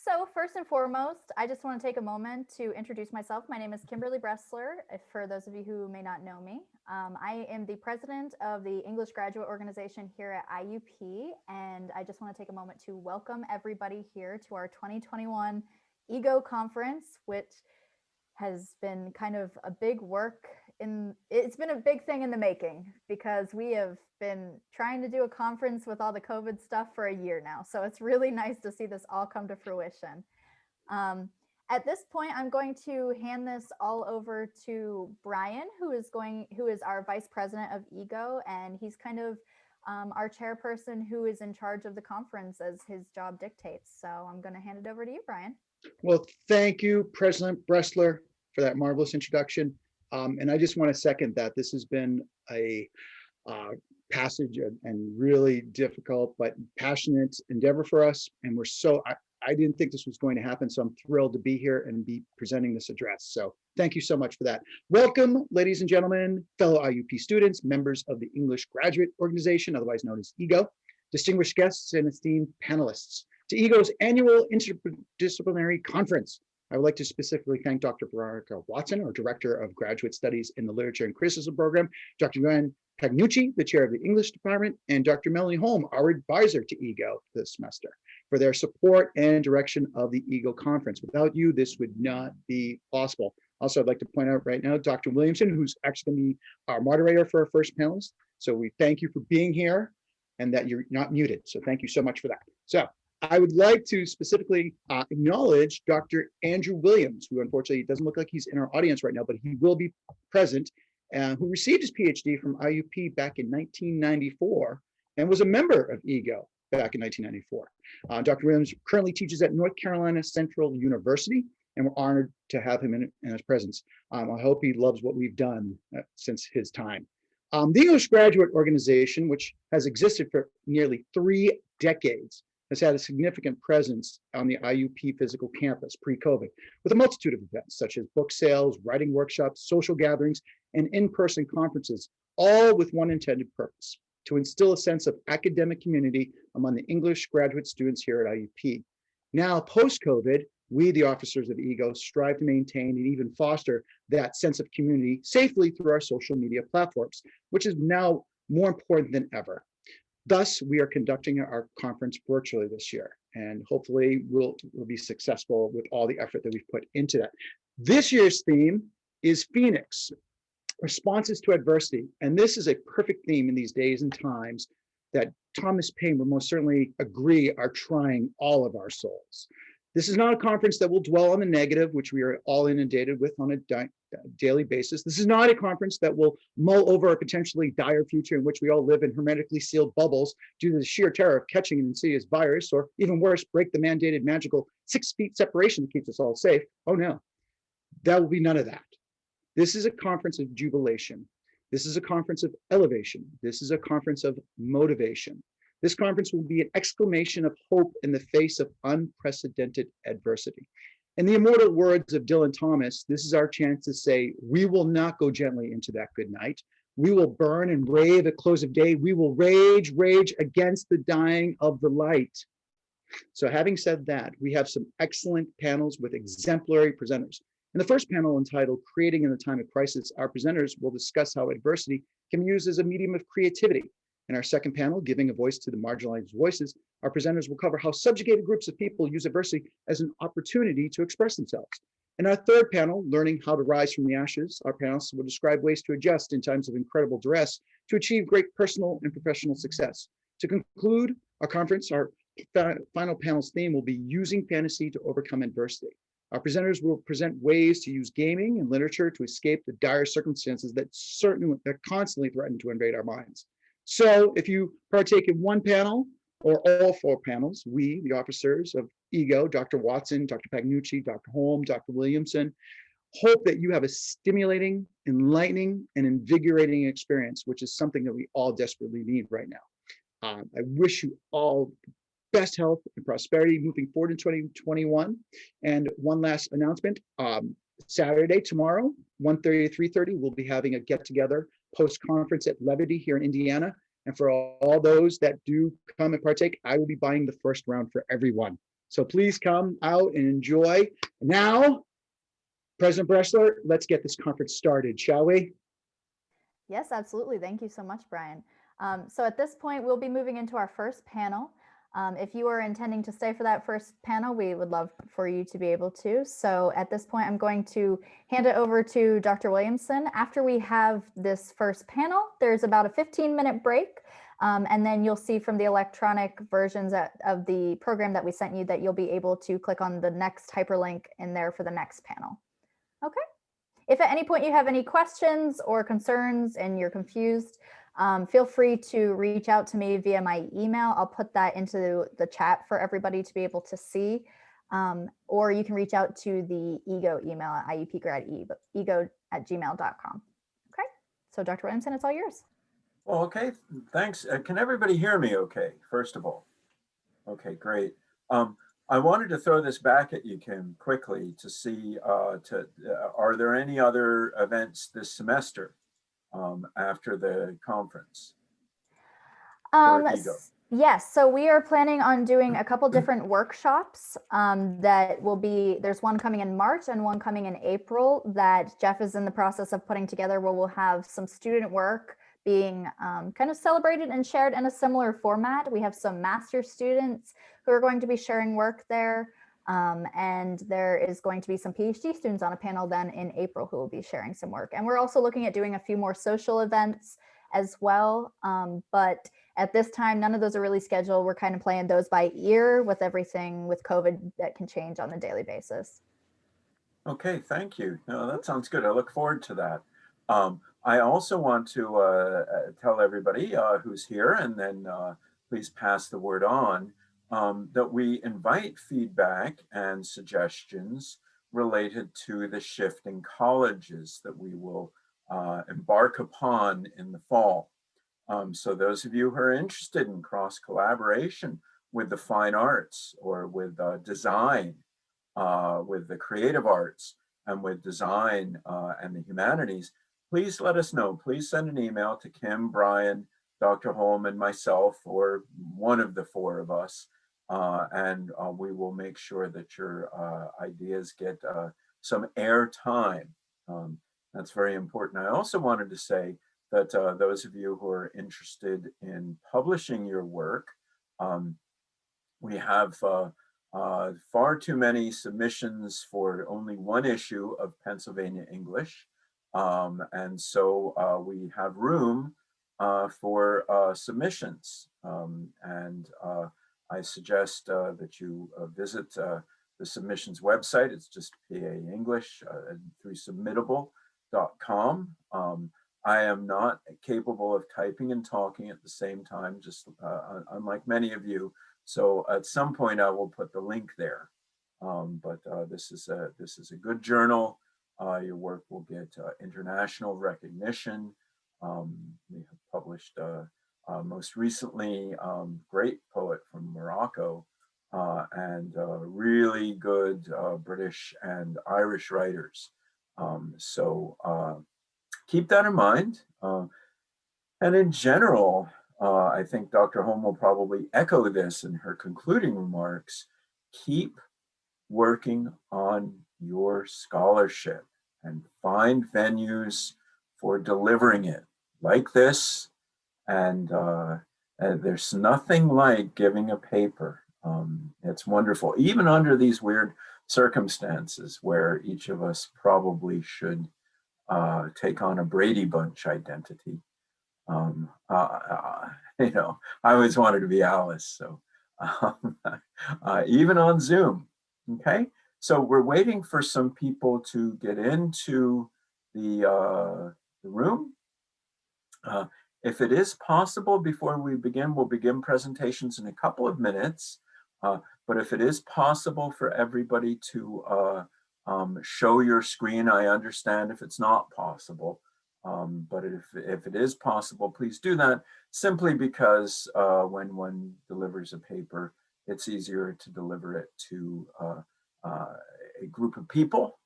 So first and foremost, I just want to take a moment to introduce myself. My name is Kimberly Bressler, for those of you who may not know me. I am the president of the English Graduate Organization here at IUP, and I just want to take a moment to welcome everybody here to our 2021 EGO conference, which has been kind of a big work it's been a big thing in the making because we have been trying to do a conference with all the COVID stuff for a year now. So it's really nice to see this all come to fruition. At this point, I'm going to hand this all over to Brian, who is our vice president of EGO, and he's kind of our chairperson who is in charge of the conference as his job dictates. So I'm going to hand it over to you, Brian. Well, thank you, President Bressler, for that marvelous introduction. And I just want to second that. This has been a passage and really difficult but passionate endeavor for us. And I didn't think this was going to happen, so I'm thrilled to be here and be presenting this address. So thank you so much for that. Welcome, ladies and gentlemen, fellow IUP students, members of the English Graduate Organization, otherwise known as EGO, distinguished guests and esteemed panelists, to EGO's annual interdisciplinary conference. I would like to specifically thank Dr. Veronica Watson, our Director of Graduate Studies in the Literature and Criticism Program, Dr. Joanne Pagnucci, the Chair of the English Department, and Dr. Melanie Holm, our advisor to EGO this semester, for their support and direction of the EGO conference. Without you, this would not be possible. Also, I'd like to point out right now, Dr. Williamson, who's actually going to be our moderator for our first panelist. So we thank you for being here and that you're not muted. So thank you so much for that. So I would like to specifically acknowledge Dr. Andrew Williams, who unfortunately doesn't look like he's in our audience right now, but he will be present, who received his PhD from IUP back in 1994 and was a member of EGO back in 1994. Dr. Williams currently teaches at North Carolina Central University, and we're honored to have him in his presence. I hope he loves what we've done since his time. The English Graduate Organization, which has existed for nearly 3 decades, has had a significant presence on the IUP physical campus pre-COVID, with a multitude of events such as book sales, writing workshops, social gatherings, and in-person conferences, all with one intended purpose: to instill a sense of academic community among the English graduate students here at IUP. Now, post-COVID, we, the officers of EGO, strive to maintain and even foster that sense of community safely through our social media platforms, which is now more important than ever. Thus, we are conducting our conference virtually this year, and hopefully we'll be successful with all the effort that we've put into that. This year's theme is Phoenix, Responses to Adversity. And this is a perfect theme in these days and times that Thomas Paine would most certainly agree are trying all of our souls. This is not a conference that will dwell on the negative, which we are all inundated with on a daily basis. This is not a conference that will mull over a potentially dire future in which we all live in hermetically sealed bubbles due to the sheer terror of catching an insidious virus, or even worse, break the mandated magical 6 feet separation that keeps us all safe. Oh no, that will be none of that. This is a conference of jubilation. This is a conference of elevation. This is a conference of motivation. This conference will be an exclamation of hope in the face of unprecedented adversity. In the immortal words of Dylan Thomas, this is our chance to say, we will not go gently into that good night. We will burn and rave at close of day. We will rage against the dying of the light. So having said that, we have some excellent panels with exemplary presenters. In the first panel, entitled Creating in the Time of Crisis, our presenters will discuss how adversity can be used as a medium of creativity. In our second panel, Giving a Voice to the Marginalized Voices, our presenters will cover how subjugated groups of people use adversity as an opportunity to express themselves. In our third panel, Learning How to Rise from the Ashes, our panelists will describe ways to adjust in times of incredible duress to achieve great personal and professional success. To conclude our conference, our final panel's theme will be Using Fantasy to Overcome Adversity. Our presenters will present ways to use gaming and literature to escape the dire circumstances that constantly threaten to invade our minds. So if you partake in one panel or all 4 panels, we, the officers of EGO, Dr. Watson, Dr. Pagnucci, Dr. Holm, Dr. Williamson, hope that you have a stimulating, enlightening, and invigorating experience, which is something that we all desperately need right now. I wish you all best health and prosperity moving forward in 2021. And one last announcement, Saturday, tomorrow, 1:30 to 3:30, we'll be having a get-together post-conference at Levity here in Indiana. And for all those that do come and partake, I will be buying the first round for everyone. So please come out and enjoy. Now, President Bressler, let's get this conference started, shall we? Yes, absolutely. Thank you so much, Brian. So at this point, we'll be moving into our first panel. If you are intending to stay for that first panel, we would love for you to be able to. So at this point, I'm going to hand it over to Dr. Williamson. After we have this first panel, there's about a 15-minute break. And then you'll see from the electronic versions of the program that we sent you that you'll be able to click on the next hyperlink in there for the next panel. Okay. If at any point you have any questions or concerns and you're confused, feel free to reach out to me via my email. I'll put that into the chat for everybody to be able to see. Or you can reach out to the EGO email at iupgrad@ego@gmail.com. Okay, so Dr. Williamson, it's all yours. Well, okay, thanks. Can everybody hear me okay, first of all? Okay, great. I wanted to throw this back at you, Kim, quickly to see, are there any other events this semester after the conference for EGO? Yes, so we are planning on doing a couple different workshops that will be, there's one coming in March and one coming in April that Jeff is in the process of putting together, where we'll have some student work being kind of celebrated and shared in a similar format. We have some master students who are going to be sharing work there. And there is going to be some PhD students on a panel then in April who will be sharing some work. And we're also looking at doing a few more social events as well. But at this time, none of those are really scheduled. We're kind of playing those by ear with everything with COVID that can change on a daily basis. Okay, thank you. No, that sounds good. I look forward to that. I also want to tell everybody who's here, and then please pass the word on, that we invite feedback and suggestions related to the shift in colleges that we will embark upon in the fall. So those of you who are interested in cross collaboration with the fine arts or with design, with the creative arts and with design and the humanities, please let us know. Please send an email to Kim, Brian, Dr. Holm, and myself, or one of the four of us, and we will make sure that your ideas get some air time. That's very important. I also wanted to say that those of you who are interested in publishing your work, we have far too many submissions for only one issue of Pennsylvania English. And so we have room for submissions. And I suggest that you visit the submissions website. It's just PA English through submittable.com. I am not capable of typing and talking at the same time, just unlike many of you. So at some point I will put the link there. But this is a good journal. Your work will get international recognition. We have published most recently great poet from Morocco and really good British and Irish writers. So keep that in mind. And in general, I think Dr. Holm will probably echo this in her concluding remarks. Keep working on your scholarship and find venues for delivering it like this. And there's nothing like giving a paper. It's wonderful, even under these weird circumstances where each of us probably should take on a Brady Bunch identity. You know, I always wanted to be Alice, so even on Zoom. Okay, so we're waiting for some people to get into the room. If it is possible, before we begin, we'll begin presentations in a couple of minutes. But if it is possible for everybody to show your screen, I understand if it's not possible. But if it is possible, please do that, simply because when one delivers a paper, it's easier to deliver it to a group of people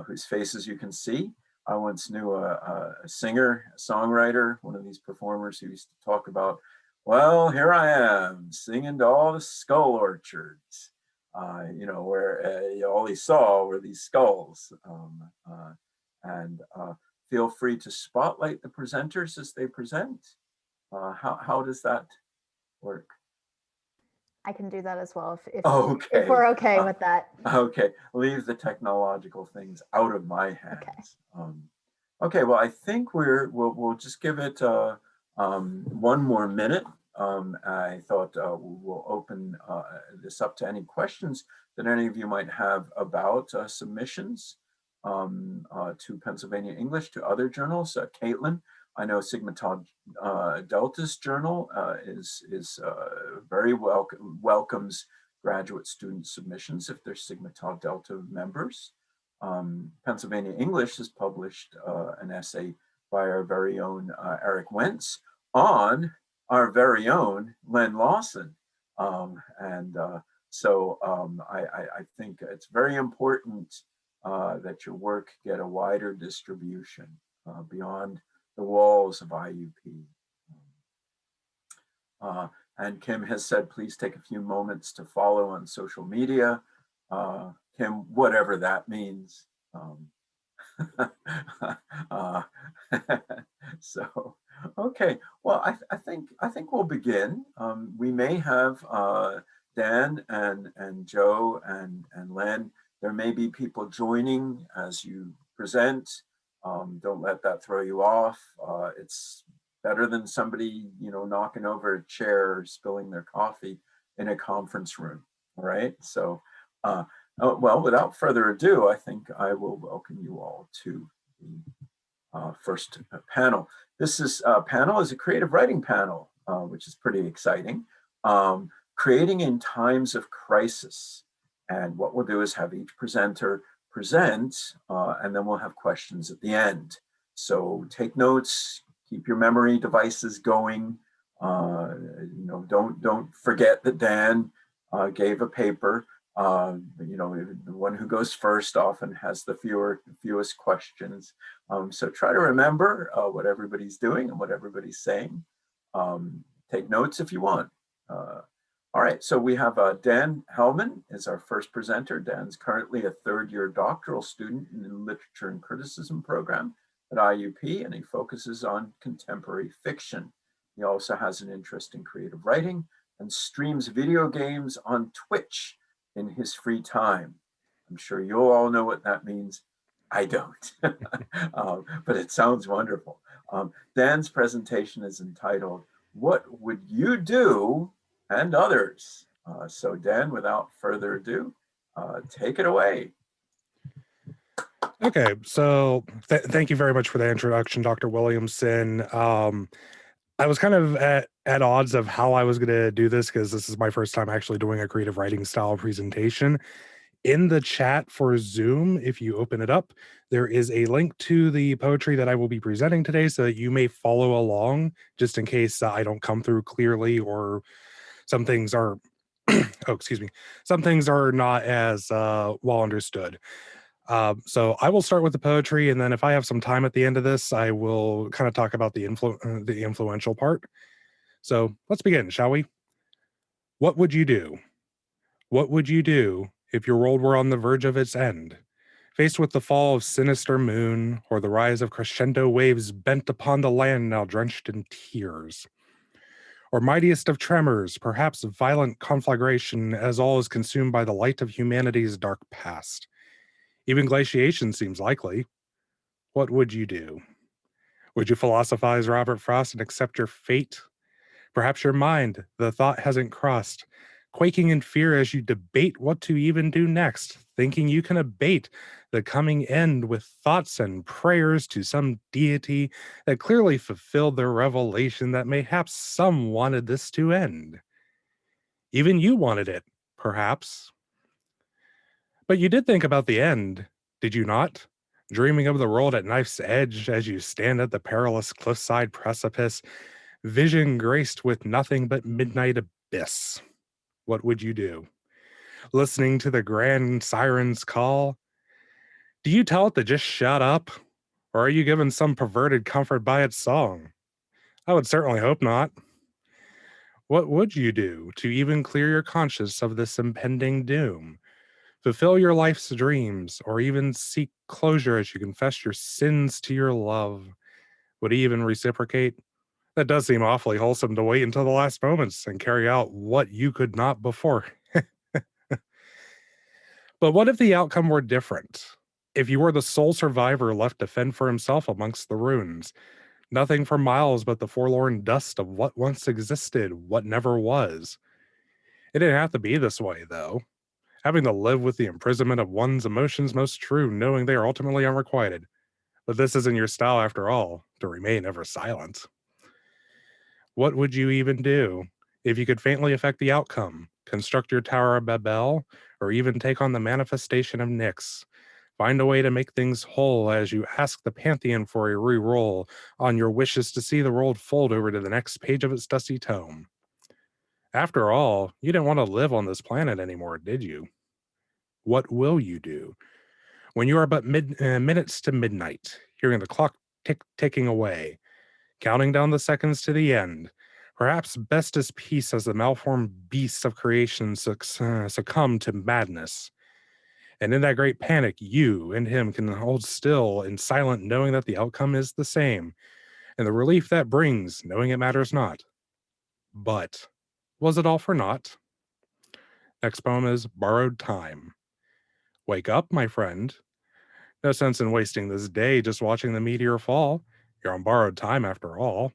whose faces you can see. I once knew a singer, a songwriter, one of these performers who used to talk about, well, here I am singing to all the skull orchards. where all he saw were these skulls. And feel free to spotlight the presenters as they present. How does that work? I can do that as well if Okay. we're okay with that. Okay, leave the technological things out of my hands. Okay, well, I think we'll just give it one more minute. I thought we'll open this up to any questions that any of you might have about submissions to Pennsylvania English, to other journals. Caitlin, I know Sigma Tau Delta's journal is very welcomes graduate student submissions if they're Sigma Tau Delta members. Pennsylvania English has published an essay by our very own Eric Wentz on our very own Len Lawson. So I think it's very important that your work get a wider distribution beyond the walls of IUP. And Kim has said, please take a few moments to follow on social media. Kim, whatever that means. So, okay. Well, I think we'll begin. We may have Dan and Joe and Len. There may be people joining as you present. Don't let that throw you off. It's better than somebody, knocking over a chair or spilling their coffee in a conference room, all right? So, well, without further ado, I think I will welcome you all to the first panel. This panel is a creative writing panel, which is pretty exciting. Creating in times of crisis. And what we'll do is have each presenter present, and then we'll have questions at the end. So take notes, keep your memory devices going. Don't forget that Dan gave a paper. The one who goes first often has the fewest questions. So try to remember what everybody's doing and what everybody's saying. Take notes if you want. All right, so we have Dan Hellman is our first presenter. Dan's currently a third-year doctoral student in the Literature and Criticism program at IUP, and he focuses on contemporary fiction. He also has an interest in creative writing and streams video games on Twitch in his free time. I'm sure you'll all know what that means. I don't, but it sounds wonderful. Dan's presentation is entitled, "What Would You Do and Others?" So Dan, without further ado, take it away. Okay, so thank you very much for the introduction, Dr. Williamson. I was kind of at odds of how I was going to do this because this is my first time actually doing a creative writing style presentation. In the chat for Zoom, if you open it up, there is a link to the poetry that I will be presenting today so that you may follow along just in case I don't come through clearly or some things are, some things are not as well understood. So I will start with the poetry, and then if I have some time at the end of this, I will kind of talk about the influential part. So let's begin, shall we? What would you do? What would you do if your world were on the verge of its end? Faced with the fall of sinister moon, or the rise of crescendo waves bent upon the land now drenched in tears? Or mightiest of tremors, perhaps violent conflagration as all is consumed by the light of humanity's dark past? Even glaciation seems likely. What would you do? Would you philosophize Robert Frost and accept your fate? Perhaps your mind, the thought hasn't crossed, quaking in fear as you debate what to even do next, thinking you can abate the coming end with thoughts and prayers to some deity that clearly fulfilled their revelation that mayhaps some wanted this to end. Even you wanted it, perhaps. But you did think about the end, did you not? Dreaming of the world at knife's edge as you stand at the perilous cliffside precipice, vision graced with nothing but midnight abyss. What would you do? Listening to the grand siren's call? Do you tell it to just shut up? Or are you given some perverted comfort by its song? I would certainly hope not. What would you do to even clear your conscience of this impending doom? Fulfill your life's dreams, or even seek closure as you confess your sins to your love? Would he even reciprocate? That does seem awfully wholesome to wait until the last moments and carry out what you could not before. But what if the outcome were different? If you were the sole survivor left to fend for himself amongst the ruins, nothing for miles but the forlorn dust of what once existed, what never was. It didn't have to be this way, though. Having to live with the imprisonment of one's emotions most true, knowing they are ultimately unrequited. But this isn't your style after all, to remain ever silent. What would you even do if you could faintly affect the outcome, construct your Tower of Babel, or even take on the manifestation of Nyx? Find a way to make things whole as you ask the Pantheon for a re-roll on your wishes to see the world fold over to the next page of its dusty tome. After all, you didn't want to live on this planet anymore, did you? What will you do when you are but minutes to midnight, hearing the clock ticking away, counting down the seconds to the end, perhaps best as peace as the malformed beasts of creation succumb to madness? And in that great panic, you and him can hold still and silent, knowing that the outcome is the same, and the relief that brings, knowing it matters not. But was it all for naught? Next poem is Borrowed Time. Wake up, my friend. No sense in wasting this day just watching the meteor fall. You're on borrowed time after all.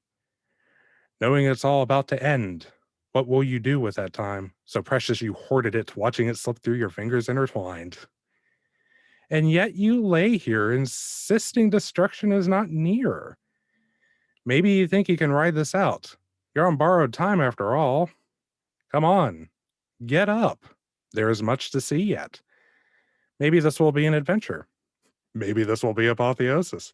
Knowing it's all about to end, what will you do with that time? So precious you hoarded it, watching it slip through your fingers intertwined. And yet you lay here insisting destruction is not near. Maybe you think you can ride this out. You're on borrowed time after all. Come on, get up. There is much to see yet. Maybe this will be an adventure. Maybe this will be apotheosis.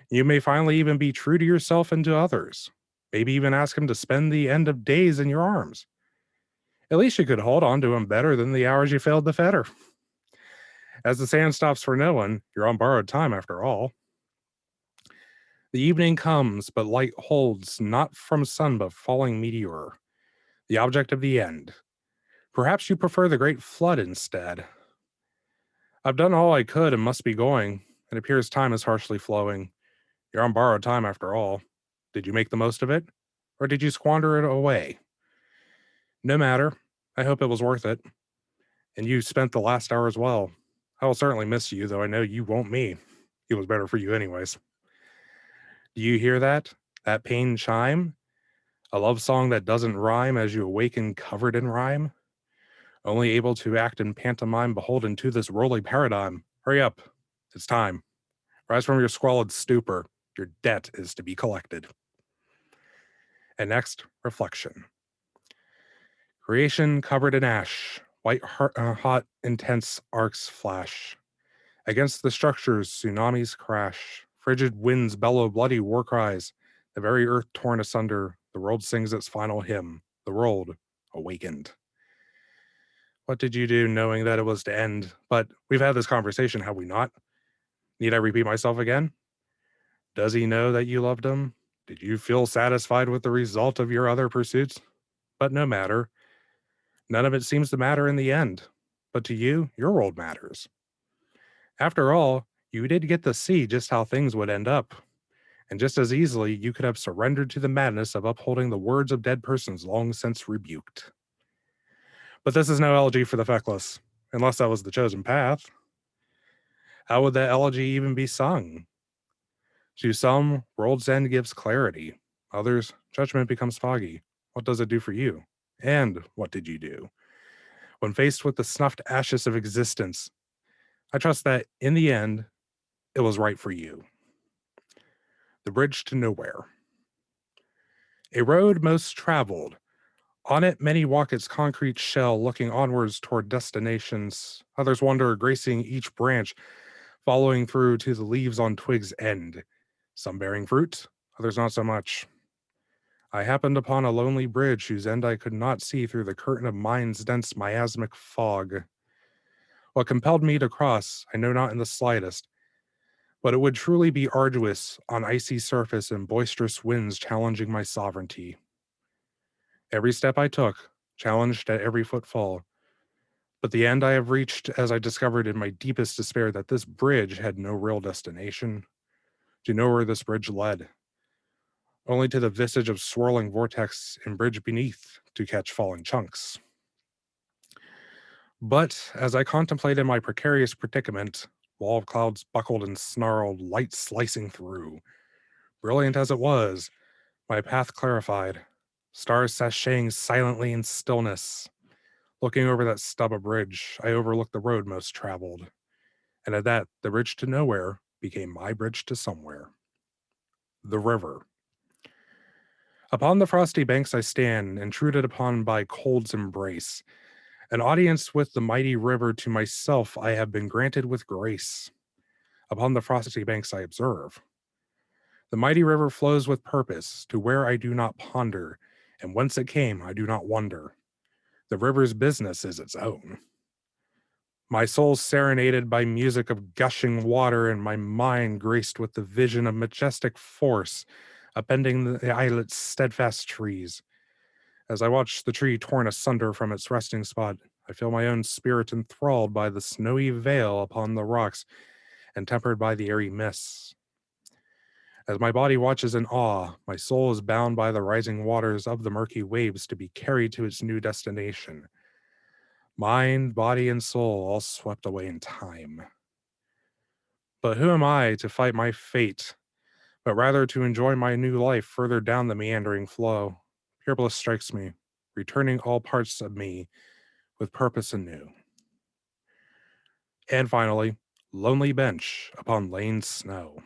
You may finally even be true to yourself and to others. Maybe even ask him to spend the end of days in your arms. At least you could hold on to him better than the hours you failed to fetter. As the sand stops for no one, you're on borrowed time after all. The evening comes, but light holds not from sun but falling meteor, the object of the end. Perhaps you prefer the great flood instead. I've done all I could and must be going. It appears time is harshly flowing. You're on borrowed time after all. Did you make the most of it? Or did you squander it away? No matter. I hope it was worth it. And you spent the last hours well. I will certainly miss you, though I know you won't me. It was better for you anyways. Do you hear that? That pain chime? A love song that doesn't rhyme as you awaken covered in rhyme? Only able to act in pantomime beholden to this worldly paradigm. Hurry up. It's time. Rise from your squalid stupor. Your debt is to be collected. And next, reflection. Creation covered in ash, white hot, intense arcs flash. Against the structures, tsunamis crash. Frigid winds bellow bloody war cries. The very earth torn asunder, the world sings its final hymn. The world awakened. What did you do knowing that it was to end? But we've had this conversation, have we not? Need I repeat myself again? Does he know that you loved him? Did you feel satisfied with the result of your other pursuits? But no matter. None of it seems to matter in the end. But to you, your world matters. After all, you did get to see just how things would end up. And just as easily, you could have surrendered to the madness of upholding the words of dead persons long since rebuked. But this is no elegy for the feckless, unless that was the chosen path. How would that elegy even be sung? To some, world's end gives clarity. Others, judgment becomes foggy. What does it do for you? And what did you do? When faced with the snuffed ashes of existence, I trust that in the end, it was right for you. The bridge to nowhere. A road most traveled. On it, many walk its concrete shell, looking onwards toward destinations. Others wander, gracing each branch, following through to the leaves on twigs' end. Some bearing fruit, others not so much. I happened upon a lonely bridge whose end I could not see through the curtain of mind's dense miasmic fog. What compelled me to cross, I know not in the slightest, but it would truly be arduous on icy surface and boisterous winds challenging my sovereignty. Every step I took, challenged at every footfall. But the end I have reached as I discovered in my deepest despair that this bridge had no real destination. To know where this bridge led, only to the visage of swirling vortex and bridge beneath to catch falling chunks. But as I contemplated my precarious predicament, wall of clouds buckled and snarled, light slicing through. Brilliant as it was, my path clarified, stars sashaying silently in stillness. Looking over that stub of bridge, I overlooked the road most traveled. And at that, the bridge to nowhere became my bridge to somewhere. The river. Upon the frosty banks I stand, intruded upon by cold's embrace. An audience with the mighty river to myself I have been granted with grace. Upon the frosty banks I observe. The mighty river flows with purpose to where I do not ponder, and whence it came I do not wonder. The river's business is its own. My soul serenaded by music of gushing water, and my mind graced with the vision of majestic force upending the islet's steadfast trees. As I watch the tree torn asunder from its resting spot, I feel my own spirit enthralled by the snowy veil upon the rocks and tempered by the airy mists. As my body watches in awe, my soul is bound by the rising waters of the murky waves to be carried to its new destination. Mind, body, and soul all swept away in time. But who am I to fight my fate, but rather to enjoy my new life further down the meandering flow? Pure bliss strikes me, returning all parts of me with purpose anew. And finally, lonely bench upon lane snow.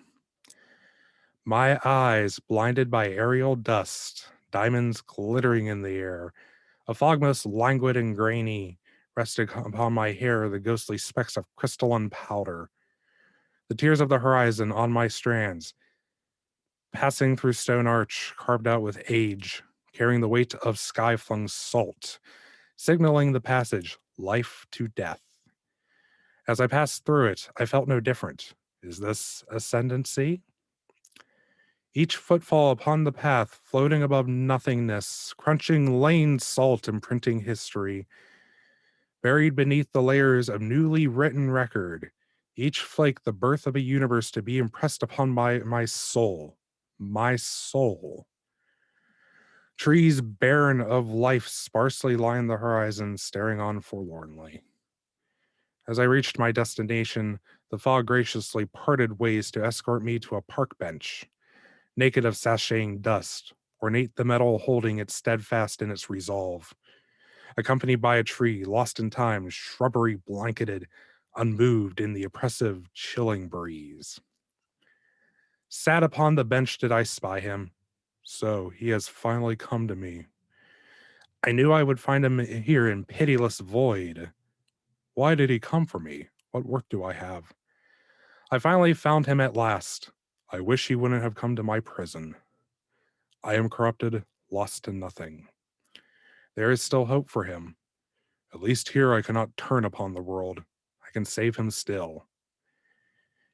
My eyes blinded by aerial dust, diamonds glittering in the air, a fog most languid and grainy, rested upon my hair the ghostly specks of crystalline powder. The tears of the horizon on my strands, passing through stone arch carved out with age, carrying the weight of sky-flung salt, signaling the passage, life to death. As I passed through it, I felt no different. Is this ascendancy? Each footfall upon the path, floating above nothingness, crunching lane salt, imprinting history, buried beneath the layers of newly written record, each flake the birth of a universe to be impressed upon my soul. My soul. Trees barren of life sparsely line the horizon, staring on forlornly. As I reached my destination, the fog graciously parted ways to escort me to a park bench, naked of sashaying dust, ornate the metal holding it steadfast in its resolve, accompanied by a tree lost in time, shrubbery blanketed, unmoved in the oppressive, chilling breeze. Sat upon the bench did I spy him. So he has finally come to me. I knew I would find him here in pitiless void. Why did he come for me? What work do I have? I finally found him at last. I wish he wouldn't have come to my prison. I am corrupted, lost to nothing. There is still hope for him. At least here I cannot turn upon the world. I can save him still.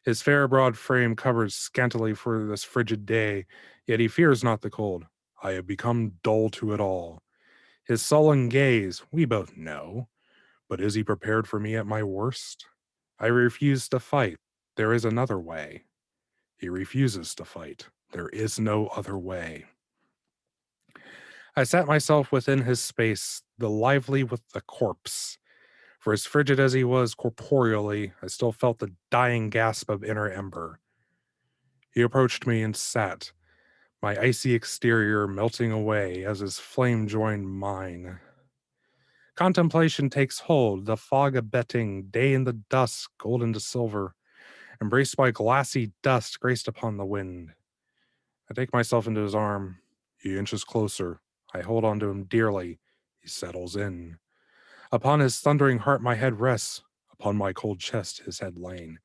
His fair broad frame covers scantily for this frigid day, yet he fears not the cold. I have become dull to it all. His sullen gaze, we both know, but is he prepared for me at my worst? I refuse to fight. There is another way. He refuses to fight. There is no other way. I sat myself within his space, the lively with the corpse. For as frigid as he was corporeally, I still felt the dying gasp of inner ember. He approached me and sat, my icy exterior melting away as his flame joined mine. Contemplation takes hold, the fog abetting, day in the dusk, golden to silver, embraced by glassy dust graced upon the wind. I take myself into his arm. He inches closer. I hold on to him dearly. He settles in. Upon his thundering heart my head rests, upon my cold chest his head lain.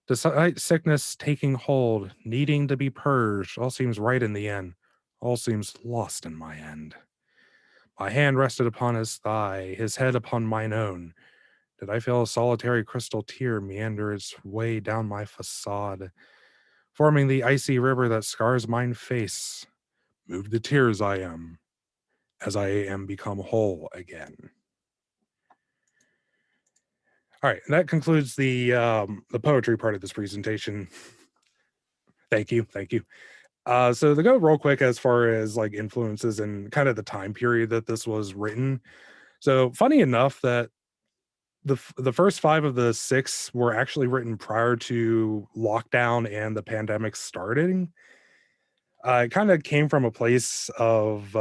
Despite sickness taking hold, needing to be purged, all seems right in the end. All seems lost in my end. My hand rested upon his thigh, his head upon mine own. Did I feel a solitary crystal tear meander its way down my facade, forming the icy river that scars mine face? Moved to tears I am. as I am become whole again. All right, that concludes the poetry part of this presentation. Thank you. So to go real quick as far as like influences and kind of the time period that this was written. So funny enough that the first 5 of the 6 were actually written prior to lockdown and the pandemic starting. It kind of came from a place of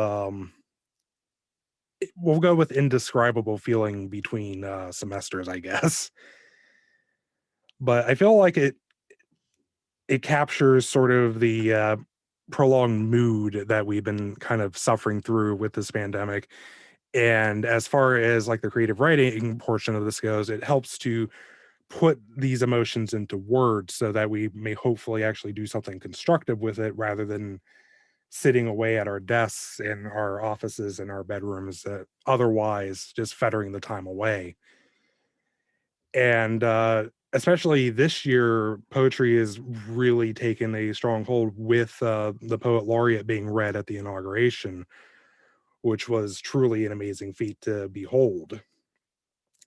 we'll go with indescribable feeling between semesters, I guess. But I feel like it captures sort of the prolonged mood that we've been kind of suffering through with this pandemic. And as far as like the creative writing portion of this goes, it helps to put these emotions into words so that we may hopefully actually do something constructive with it rather than sitting away at our desks in our offices and our bedrooms, otherwise just fettering the time away. And especially this year, poetry is really taken a strong hold with the poet laureate being read at the inauguration, which was truly an amazing feat to behold.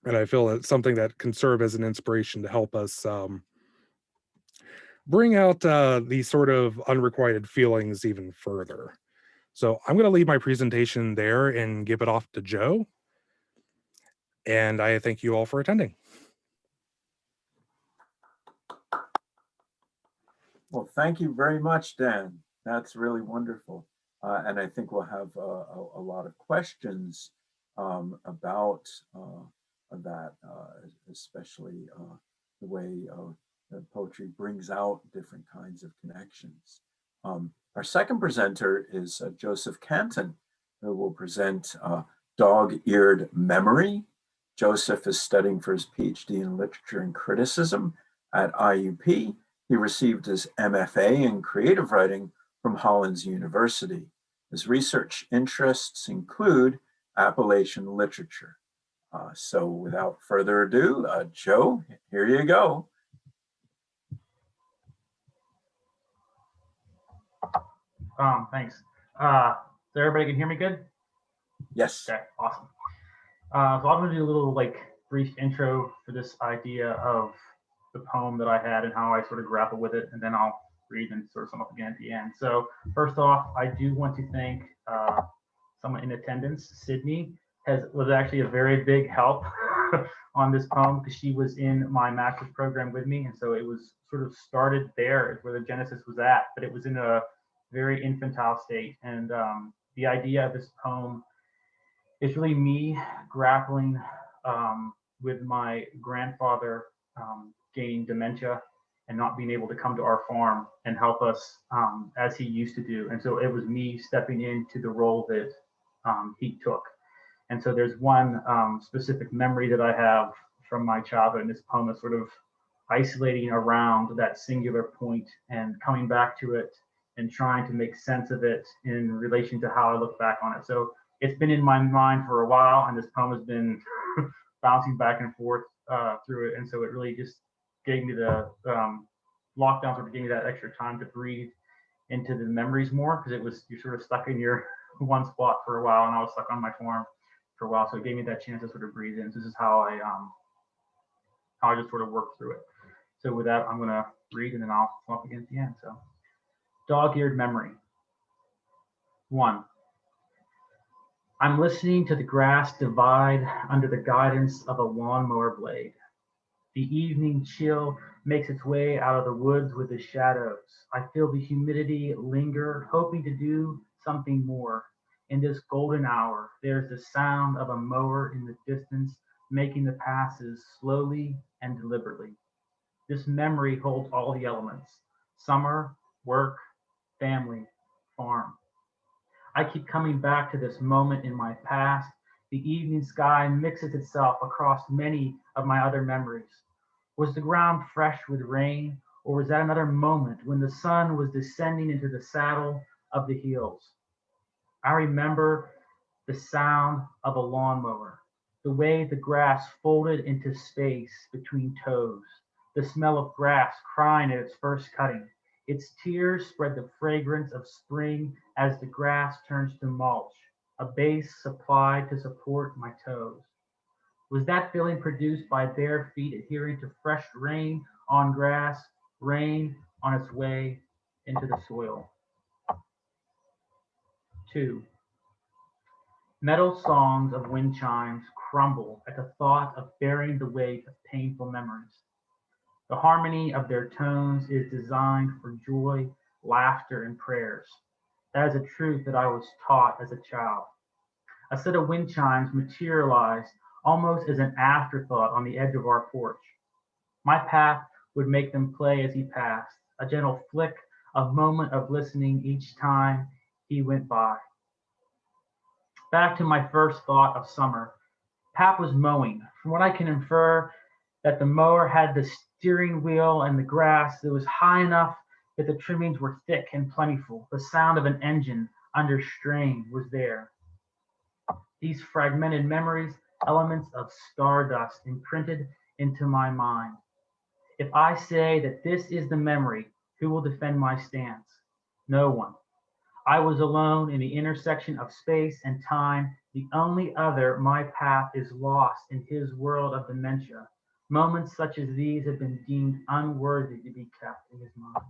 And I feel it's something that can serve as an inspiration to help us bring out these sort of unrequited feelings even further. So I'm going to leave my presentation there and give it off to Joe. And I thank you all for attending. Well, thank you very much, Dan. That's really wonderful. And I think we'll have a lot of questions about that, especially the way the poetry brings out different kinds of connections. Our second presenter is Joseph Canton, who will present Dog-Eared Memory. Joseph is studying for his PhD in Literature and Criticism at IUP. He received his MFA in creative writing from Hollins University. His research interests include Appalachian literature. So without further ado, Joe, here you go. Thanks. So everybody can hear me good? Yes. Okay, awesome. So I'm going to do a little like brief intro for this idea of the poem that I had and how I sort of grapple with it, and then I'll read and sort of sum up again at the end. So first off, I do want to thank someone in attendance. Sydney was actually a very big help on this poem because she was in my master's program with me, and so it was sort of started there is where the genesis was at, but it was in a very infantile state. And the idea of this poem is really me grappling with my grandfather gaining dementia and not being able to come to our farm and help us as he used to do. And so it was me stepping into the role that he took. And so there's one specific memory that I have from my childhood, and this poem is sort of isolating around that singular point and coming back to it and trying to make sense of it in relation to how I look back on it. So it's been in my mind for a while, and this poem has been bouncing back and forth through it. And so it really just gave me the lockdown sort of gave me that extra time to breathe into the memories more, because you're sort of stuck in your one spot for a while, and I was stuck on my farm for a while. So it gave me that chance to sort of breathe in. So this is how I just sort of work through it. So with that, I'm gonna read and then I'll come up again at the end. So Dog-Eared Memory. 1. I'm listening to the grass divide under the guidance of a lawnmower blade. The evening chill makes its way out of the woods with the shadows. I feel the humidity linger, hoping to do something more. In this golden hour, there's the sound of a mower in the distance, making the passes slowly and deliberately. This memory holds all the elements: summer, work, family, farm. I keep coming back to this moment in my past. The evening sky mixes itself across many of my other memories. Was the ground fresh with rain, or was that another moment when the sun was descending into the saddle of the hills? I remember the sound of a lawnmower, the way the grass folded into space between toes, the smell of grass crying at its first cutting. Its tears spread the fragrance of spring as the grass turns to mulch. a base supplied to support my toes. Was that feeling produced by bare feet adhering to fresh rain on grass, rain on its way into the soil? 2. Metal songs of wind chimes crumble at the thought of bearing the weight of painful memories. The harmony of their tones is designed for joy, laughter, and prayers. That is a truth that I was taught as a child. A set of wind chimes materialized almost as an afterthought on the edge of our porch. My path would make them play as he passed, a gentle flick, a moment of listening each time he went by. Back to my first thought of summer. Pap was mowing. From what I can infer, that the mower had the steering wheel and the grass that was high enough that the trimmings were thick and plentiful. The sound of an engine under strain was there. These fragmented memories, elements of stardust imprinted into my mind. If I say that this is the memory, who will defend my stance? No one. I was alone in the intersection of space and time. The only other, my path, is lost in his world of dementia. Moments such as these have been deemed unworthy to be kept in his mind.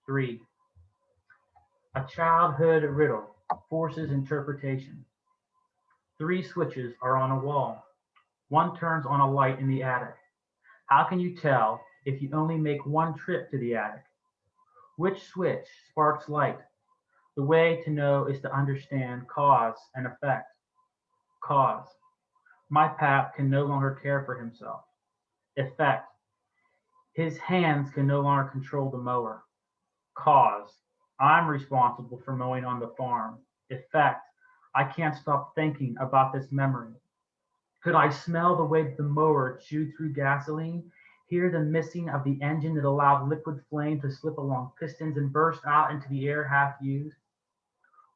3. A childhood riddle forces interpretation. 3 switches are on a wall. One turns on a light in the attic. How can you tell if you only make one trip to the attic? Which switch sparks light? The way to know is to understand cause and effect. Cause. My Pap can no longer care for himself. Effect. His hands can no longer control the mower. Cause. I'm responsible for mowing on the farm. Effect. I can't stop thinking about this memory. Could I smell the way the mower chewed through gasoline? Hear the missing of the engine that allowed liquid flame to slip along pistons and burst out into the air half used?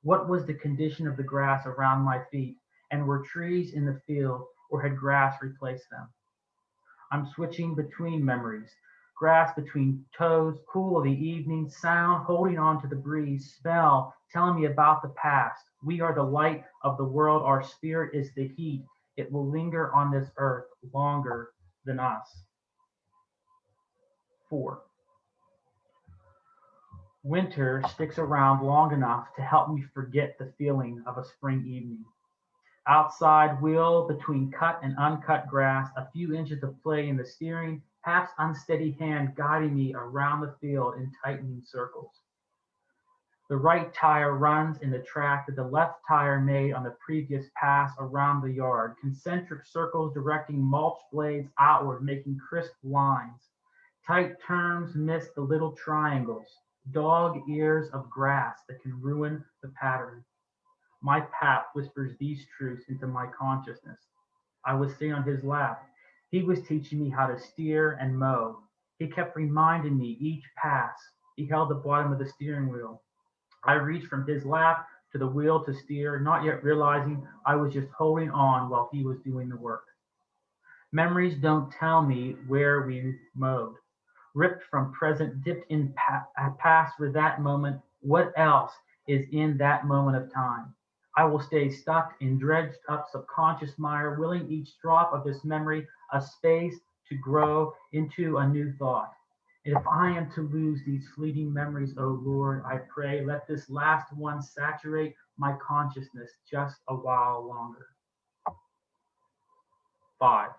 What was the condition of the grass around my feet? And were trees in the field, or had grass replaced them? I'm switching between memories. Grass between toes, cool of the evening, sound holding on to the breeze, smell telling me about the past. We are the light of the world. Our spirit is the heat. It will linger on this earth longer than us. 4. Winter sticks around long enough to help me forget the feeling of a spring evening. Outside wheel between cut and uncut grass, a few inches of play in the steering, Pap's unsteady hand guiding me around the field in tightening circles. The right tire runs in the track that the left tire made on the previous pass around the yard, concentric circles directing mulch blades outward, making crisp lines. Tight turns miss the little triangles, dog ears of grass that can ruin the pattern. My Pap whispers these truths into my consciousness. I was sitting on his lap. He was teaching me how to steer and mow. He kept reminding me each pass. He held the bottom of the steering wheel. I reached from his lap to the wheel to steer, not yet realizing I was just holding on while he was doing the work. Memories don't tell me where we mowed. Ripped from present, dipped in past for that moment. What else is in that moment of time? I will stay stuck in dredged up subconscious mire, willing each drop of this memory a space to grow into a new thought. And if I am to lose these fleeting memories, O Lord, I pray, let this last one saturate my consciousness just a while longer. 5.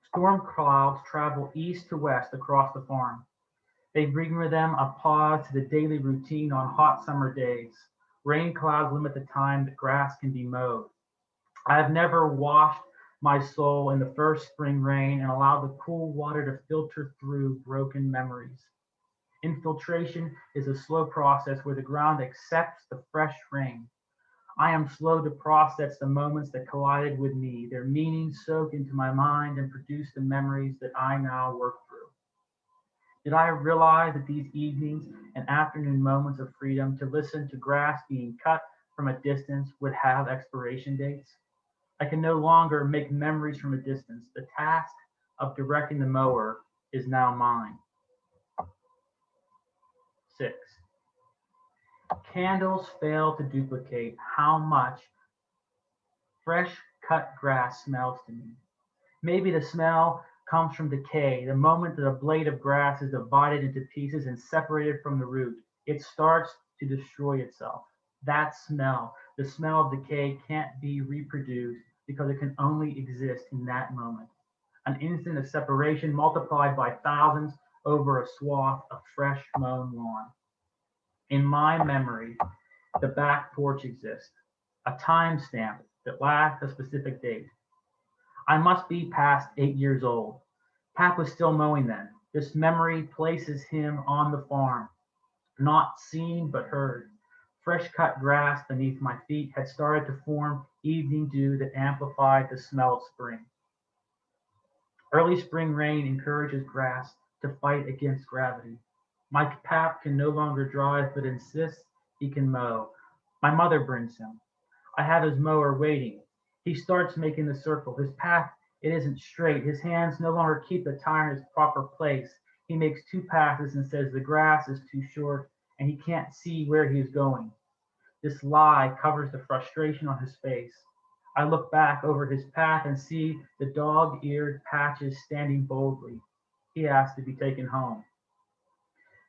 Storm clouds travel east to west across the farm. They bring with them a pause to the daily routine on hot summer days. Rain clouds limit the time that grass can be mowed. I have never washed my soul in the first spring rain and allowed the cool water to filter through broken memories. Infiltration is a slow process where the ground accepts the fresh rain. I am slow to process the moments that collided with me. Their meanings soak into my mind and produce the memories that I now work through. Did I realize that these evenings and afternoon moments of freedom to listen to grass being cut from a distance would have expiration dates? I can no longer make memories from a distance. The task of directing the mower is now mine. 6. Candles fail to duplicate how much fresh cut grass smells to me. Maybe the smell comes from decay. The moment that a blade of grass is divided into pieces and separated from the root, it starts to destroy itself. That smell, the smell of decay, can't be reproduced because it can only exist in that moment. An instant of separation multiplied by thousands over a swath of fresh mown lawn. In my memory, the back porch exists, a timestamp that lacks a specific date. I must be past 8 years old. Pap was still mowing then. This memory places him on the farm, not seen but heard. Fresh cut grass beneath my feet had started to form evening dew that amplified the smell of spring. Early spring rain encourages grass to fight against gravity. My pap can no longer drive but insists he can mow. My mother brings him. I have his mower waiting. He starts making the circle. His path, it isn't straight. His hands no longer keep the tire in its proper place. He makes 2 passes and says the grass is too short and he can't see where he is going. This lie covers the frustration on his face. I look back over his path and see the dog-eared patches standing boldly. He asks to be taken home.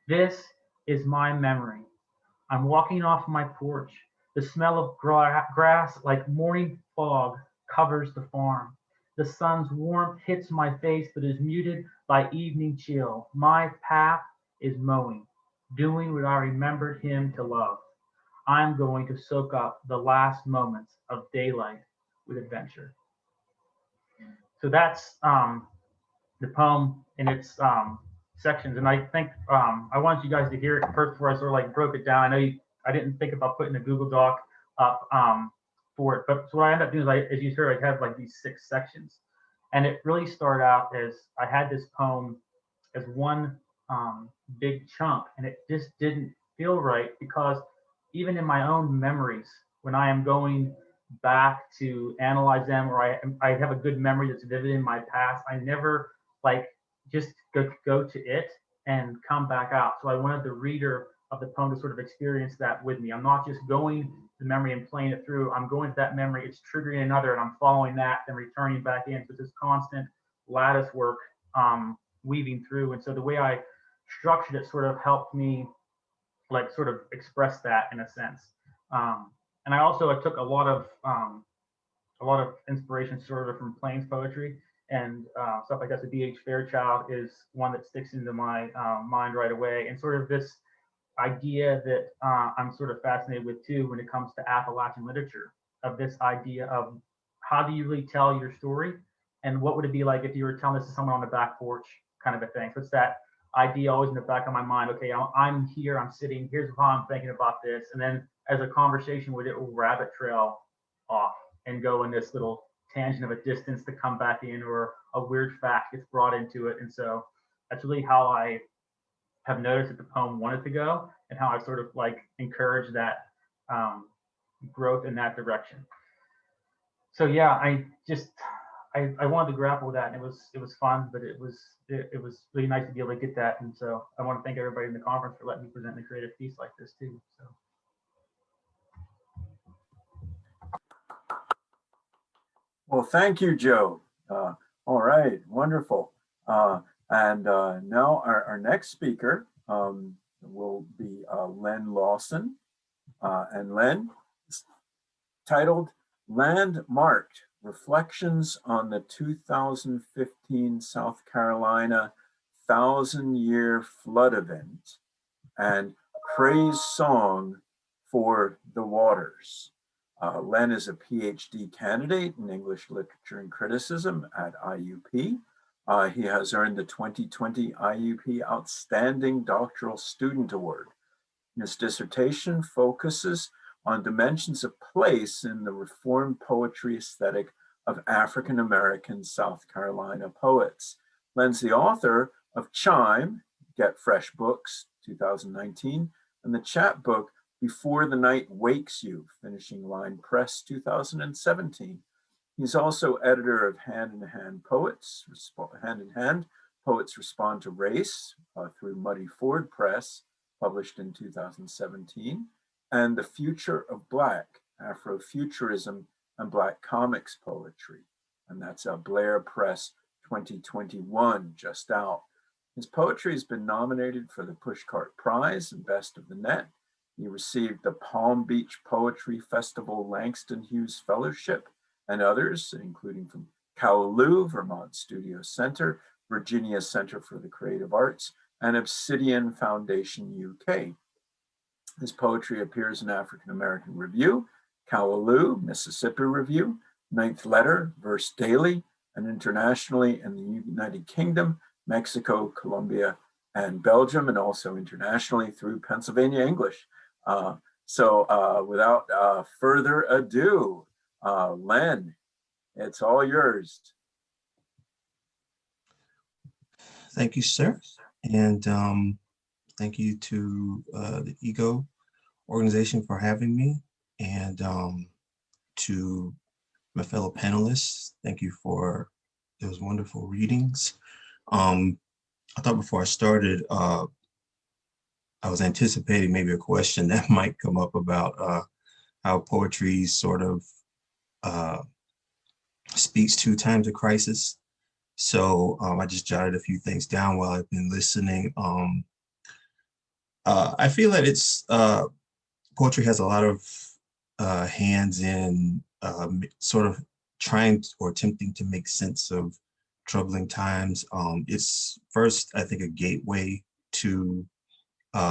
This is my memory. I'm walking off my porch. The smell of grass like morning fog covers the farm. The sun's warmth hits my face but is muted by evening chill. My pap is mowing, doing what I remembered him to love. I'm going to soak up the last moments of daylight with adventure. So that's the poem in its sections. And I think I want you guys to hear it first before I sort of like broke it down. I know I didn't think about putting a Google Doc up for it, but so what I ended up doing is, as you heard, I had like these 6 sections. And it really started out as I had this poem as one big chunk, and it just didn't feel right because even in my own memories, when I am going back to analyze them, or I have a good memory that's vivid in my past, I never like just go to it and come back out. So I wanted the reader of the poem to sort of experience that with me. I'm not just going to the memory and playing it through. I'm going to that memory, it's triggering another, and I'm following that, then returning back in. So it's this constant lattice work weaving through. And so the way I structured it sort of helped me like sort of express that in a sense. And I took a lot of inspiration sort of from Plains poetry and stuff like that. So B.H. Fairchild is one that sticks into my mind right away, and sort of this idea that I'm sort of fascinated with too when it comes to Appalachian literature, of this idea of how do you really tell your story, and what would it be like if you were telling this to someone on the back porch kind of a thing. So it's that idea always in the back of my mind. Okay, I'm here, I'm sitting, here's how I'm thinking about this, and then as a conversation with it will rabbit trail off and go in this little tangent of a distance to come back in, or a weird fact gets brought into it. And so that's really how I have noticed that the poem wanted to go, and how I sort of like encourage that growth in that direction. So yeah, I wanted to grapple with that, and it was fun, but it was really nice to be able to get that. And so I want to thank everybody in the conference for letting me present the creative piece like this too. So. Well, thank you, Joe. All right, wonderful. And now our next speaker will be Len Lawson. And Len is titled Landmarked, Reflections on the 2015 South Carolina 1,000-Year Flood Event and Praise Song for the Waters. Len is a PhD candidate in English Literature and Criticism at IUP. He has earned the 2020 IUP Outstanding Doctoral Student Award. His dissertation focuses on dimensions of place in the Reformed poetry aesthetic of African American South Carolina poets. Len's the author of Chime, Get Fresh Books, 2019, and the chapbook Before the Night Wakes You, Finishing Line Press, 2017. He's also editor of Hand in Hand, Poets Respond to Race through Muddy Ford Press, published in 2017. and the future of Black, Afrofuturism and Black comics poetry. And that's a Blair Press 2021, just out. His poetry has been nominated for the Pushcart Prize and Best of the Net. He received the Palm Beach Poetry Festival Langston Hughes Fellowship and others, including from Callaloo, Vermont Studio Center, Virginia Center for the Creative Arts, and Obsidian Foundation UK. His poetry appears in African American Review, Callaloo, Mississippi Review, Ninth Letter, Verse Daily, and internationally in the United Kingdom, Mexico, Colombia, and Belgium, and also internationally through Pennsylvania English. Without further ado, Len, it's all yours. Thank you, sir. And thank you to the EGO organization for having me, and to my fellow panelists, thank you for those wonderful readings. I thought before I started, I was anticipating maybe a question that might come up about how poetry sort of speaks to times of crisis. So I just jotted a few things down while I've been listening. I feel that it's poetry has a lot of hands in sort of trying or attempting to make sense of troubling times. It's first, I think, a gateway to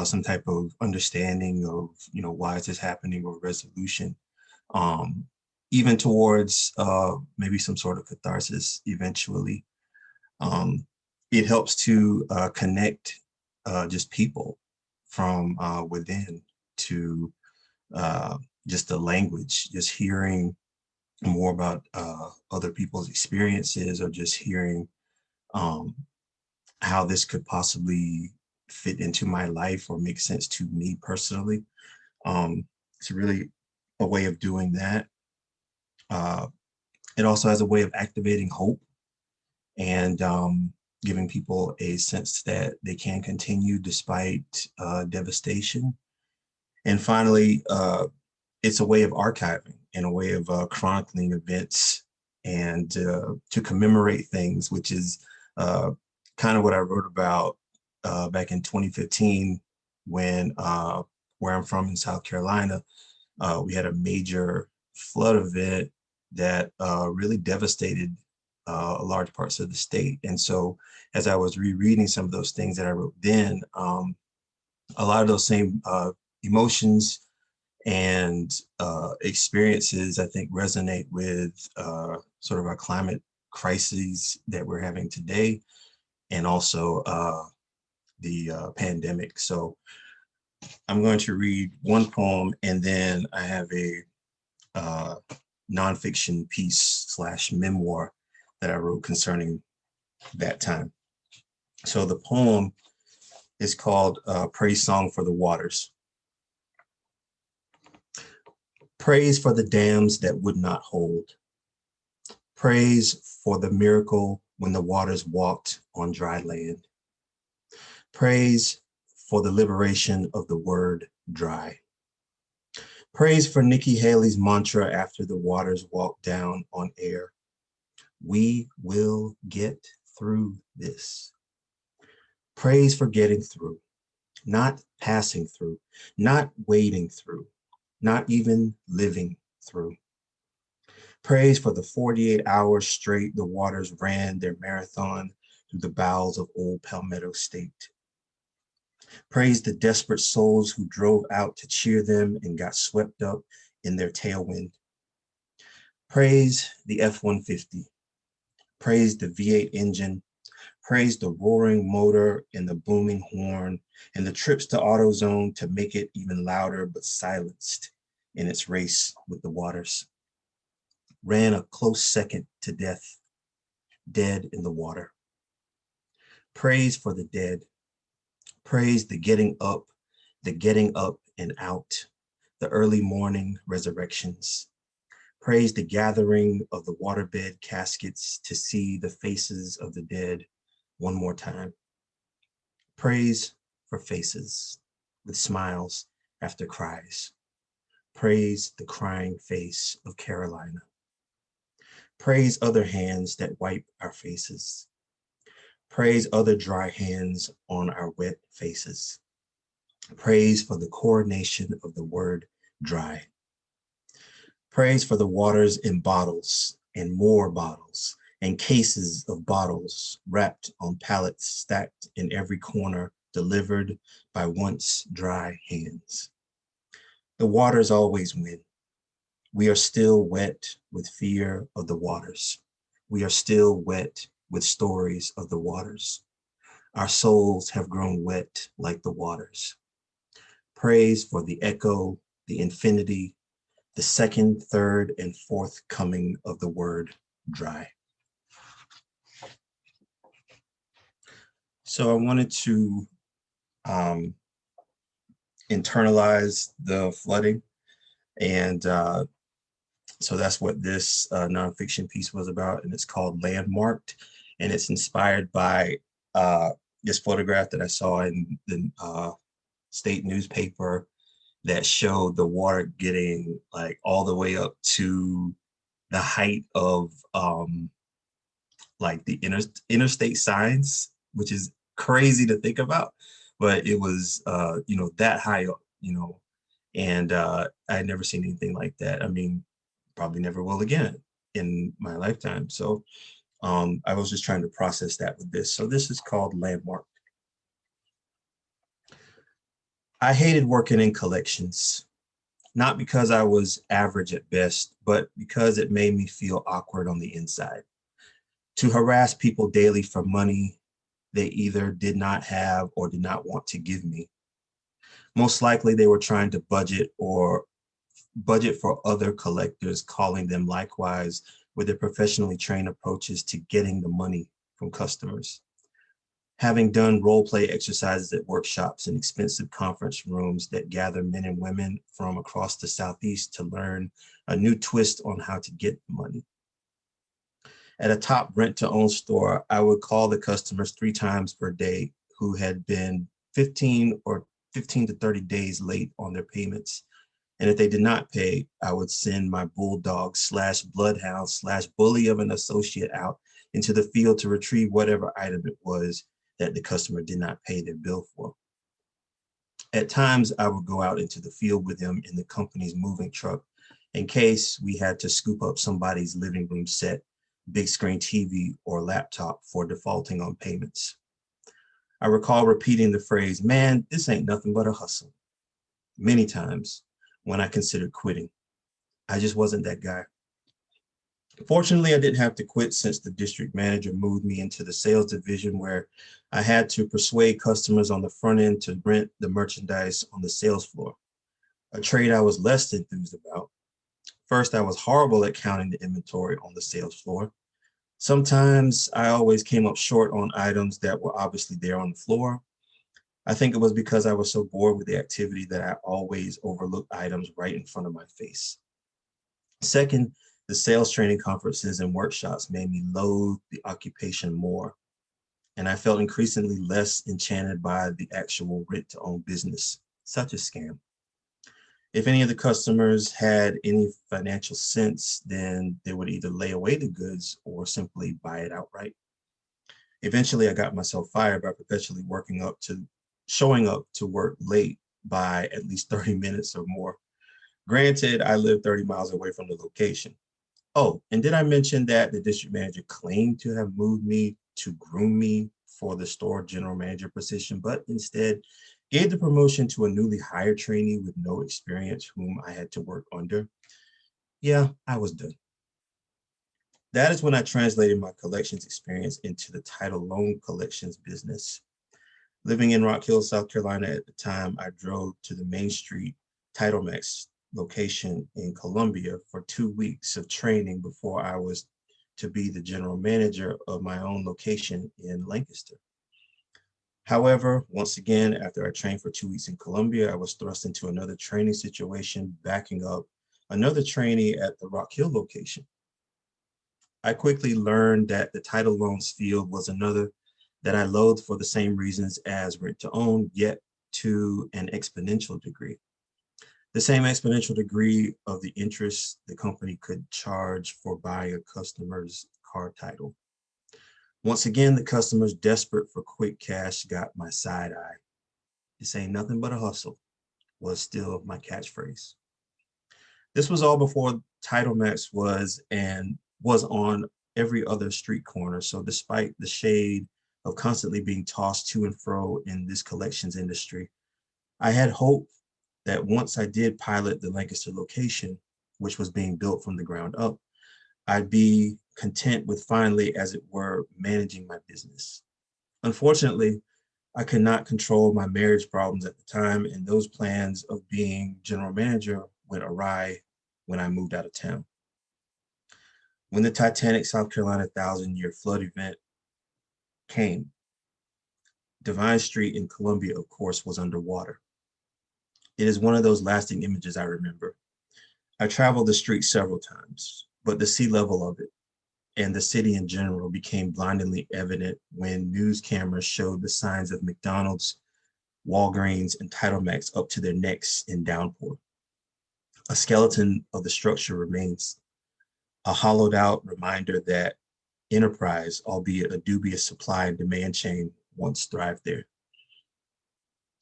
some type of understanding of, why is this happening, or resolution, even towards maybe some sort of catharsis eventually. It helps to connect just people from within to just the language, just hearing more about other people's experiences, or just hearing how this could possibly fit into my life or make sense to me personally. It's really a way of doing that. It also has a way of activating hope and giving people a sense that they can continue despite devastation. And finally, it's a way of archiving and a way of chronicling events and to commemorate things, which is kind of what I wrote about back in 2015 when where I'm from in South Carolina, we had a major flood event that really devastated large parts of the state. And so as I was rereading some of those things that I wrote then, a lot of those same emotions and experiences, I think, resonate with sort of our climate crises that we're having today, and also the pandemic. So I'm going to read one poem, and then I have a nonfiction piece / memoir that I wrote concerning that time. So the poem is called Praise Song for the Waters. Praise for the dams that would not hold. Praise for the miracle when the waters walked on dry land. Praise for the liberation of the word dry. Praise for Nikki Haley's mantra after the waters walked down on air. We will get through this. Praise for getting through, not passing through, not wading through, not even living through. Praise for the 48 hours straight the waters ran their marathon through the bowels of old Palmetto State. Praise the desperate souls who drove out to cheer them and got swept up in their tailwind. Praise the F-150. Praise the V8 engine. Praise the roaring motor and the booming horn and the trips to AutoZone to make it even louder but silenced in its race with the waters. Ran a close second to death, dead in the water. Praise for the dead. Praise the getting up and out, the early morning resurrections. Praise the gathering of the waterbed caskets to see the faces of the dead one more time. Praise for faces with smiles after cries. Praise the crying face of Carolina. Praise other hands that wipe our faces. Praise other dry hands on our wet faces. Praise for the coronation of the word dry. Praise for the waters in bottles and more bottles and cases of bottles wrapped on pallets stacked in every corner, delivered by once dry hands. The waters always win. We are still wet with fear of the waters. We are still wet with stories of the waters. Our souls have grown wet like the waters. Praise for the echo, the infinity, the second, third, and fourth coming of the word dry. So I wanted to internalize the flooding. And so that's what this nonfiction piece was about. And it's called Landmarked. And it's inspired by this photograph that I saw in the state newspaper that showed the water getting like all the way up to the height of like the interstate signs, which is crazy to think about, but it was that high up, and I had never seen anything like that. I mean, probably never will again in my lifetime. So I was just trying to process that with this. So this is called Landmark. I hated working in collections, not because I was average at best, but because it made me feel awkward on the inside. To harass people daily for money they either did not have or did not want to give me. Most likely they were trying to budget for other collectors, calling them likewise with their professionally trained approaches to getting the money from customers. Having done role play exercises at workshops in expensive conference rooms that gather men and women from across the Southeast to learn a new twist on how to get money. At a top rent-to-own store, I would call the customers 3 times per day who had been 15 to 30 days late on their payments. And if they did not pay, I would send my bulldog / bloodhound / bully of an associate out into the field to retrieve whatever item it was that the customer did not pay their bill for. At times, I would go out into the field with them in the company's moving truck in case we had to scoop up somebody's living room set, big screen TV, or laptop for defaulting on payments. I recall repeating the phrase, "Man, this ain't nothing but a hustle," many times when I considered quitting. I just wasn't that guy. Fortunately, I didn't have to quit since the district manager moved me into the sales division where I had to persuade customers on the front end to rent the merchandise on the sales floor, a trade I was less enthused about. First, I was horrible at counting the inventory on the sales floor. Sometimes I always came up short on items that were obviously there on the floor. I think it was because I was so bored with the activity that I always overlooked items right in front of my face. Second, the sales training conferences and workshops made me loathe the occupation more, and I felt increasingly less enchanted by the actual rent-to-own business, such a scam. If any of the customers had any financial sense, then they would either lay away the goods or simply buy it outright. Eventually, I got myself fired by perpetually showing up to work late by at least 30 minutes or more. Granted, I live 30 miles away from the location. Oh, and did I mention that the district manager claimed to have moved me to groom me for the store general manager position, but instead gave the promotion to a newly hired trainee with no experience whom I had to work under? Yeah, I was done. That is when I translated my collections experience into the title loan collections business. Living in Rock Hill, South Carolina at the time, I drove to the Main Street TitleMax location in Columbia for 2 weeks of training before I was to be the general manager of my own location in Lancaster. However, once again, after I trained for 2 weeks in Columbia, I was thrust into another training situation, backing up another trainee at the Rock Hill location. I quickly learned that the title loans field was another that I loathed for the same reasons as rent to own, yet to an exponential degree. The same exponential degree of the interest the company could charge for buying a customer's car title. Once again, the customers desperate for quick cash got my side eye. This ain't nothing but a hustle was still my catchphrase. This was all before TitleMax was on every other street corner. So despite the shade of constantly being tossed to and fro in this collections industry, I had hope that once I did pilot the Lancaster location, which was being built from the ground up, I'd be content with finally, as it were, managing my business. Unfortunately, I could not control my marriage problems at the time, and those plans of being general manager went awry when I moved out of town. When the Titanic South Carolina 1,000-year flood event came, Divine Street in Columbia, of course, was underwater. It is one of those lasting images I remember. I traveled the street several times, but the sea level of it and the city in general became blindingly evident when news cameras showed the signs of McDonald's, Walgreens, and TitleMax up to their necks in downpour. A skeleton of the structure remains, a hollowed out reminder that enterprise, albeit a dubious supply and demand chain, once thrived there.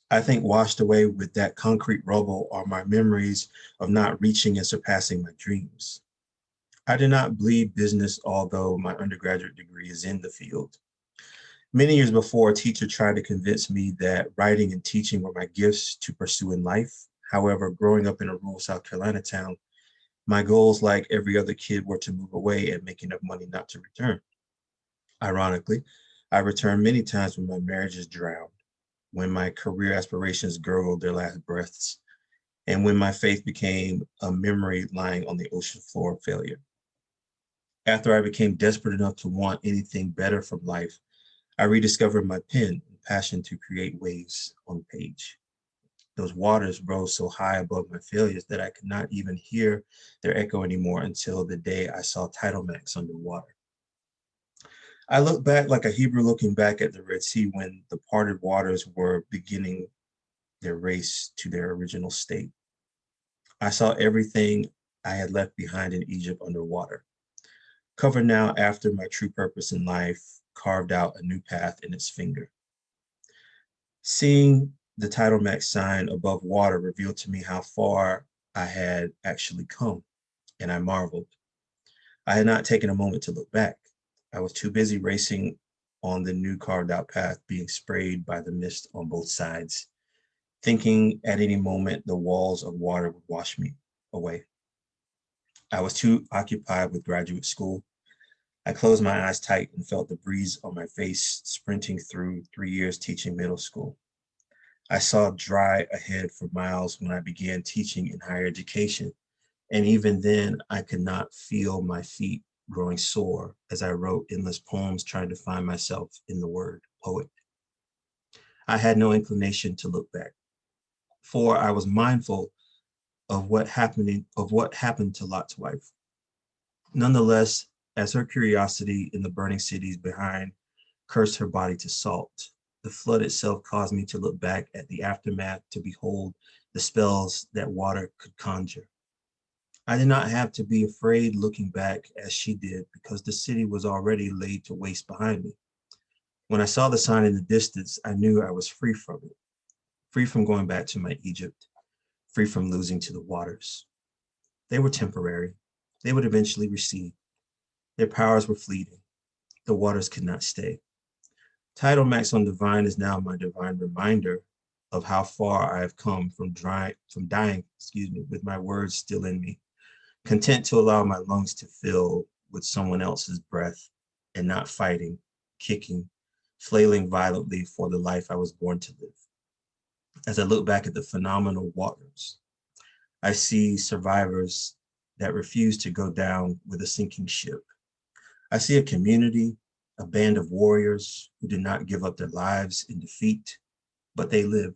I think washed away with that concrete rubble are my memories of not reaching and surpassing my dreams. I did not bleed business, although my undergraduate degree is in the field. Many years before, a teacher tried to convince me that writing and teaching were my gifts to pursue in life. However, growing up in a rural South Carolina town, my goals, like every other kid, were to move away and make enough money not to return. Ironically, I returned many times when my marriages drowned, when my career aspirations gurgled their last breaths, and when my faith became a memory lying on the ocean floor of failure. After I became desperate enough to want anything better from life, I rediscovered my pen and passion to create waves on the page. Those waters rose so high above my failures that I could not even hear their echo anymore until the day I saw TitleMax underwater. I look back like a Hebrew looking back at the Red Sea when the parted waters were beginning their race to their original state. I saw everything I had left behind in Egypt underwater, covered now after my true purpose in life carved out a new path in its finger. Seeing the TitleMax sign above water revealed to me how far I had actually come, and I marveled. I had not taken a moment to look back. I was too busy racing on the new carved out path being sprayed by the mist on both sides, thinking at any moment the walls of water would wash me away. I was too occupied with graduate school. I closed my eyes tight and felt the breeze on my face sprinting through 3 years teaching middle school. I saw dry ahead for miles when I began teaching in higher education. And even then, I could not feel my feet growing sore as I wrote endless poems trying to find myself in the word poet. I had no inclination to look back, for I was mindful of what happened to Lot's wife. Nonetheless, as her curiosity in the burning cities behind cursed her body to salt, the flood itself caused me to look back at the aftermath to behold the spells that water could conjure. I did not have to be afraid looking back as she did because the city was already laid to waste behind me. When I saw the sign in the distance, I knew I was free from it, free from going back to my Egypt, free from losing to the waters. They were temporary. They would eventually recede. Their powers were fleeting. The waters could not stay. TitleMax on Divine is now my divine reminder of how far I have come from dying, with my words still in me, content to allow my lungs to fill with someone else's breath and not fighting, kicking, flailing violently for the life I was born to live. As I look back at the phenomenal waters, I see survivors that refuse to go down with a sinking ship. I see a community, a band of warriors who did not give up their lives in defeat, but they lived.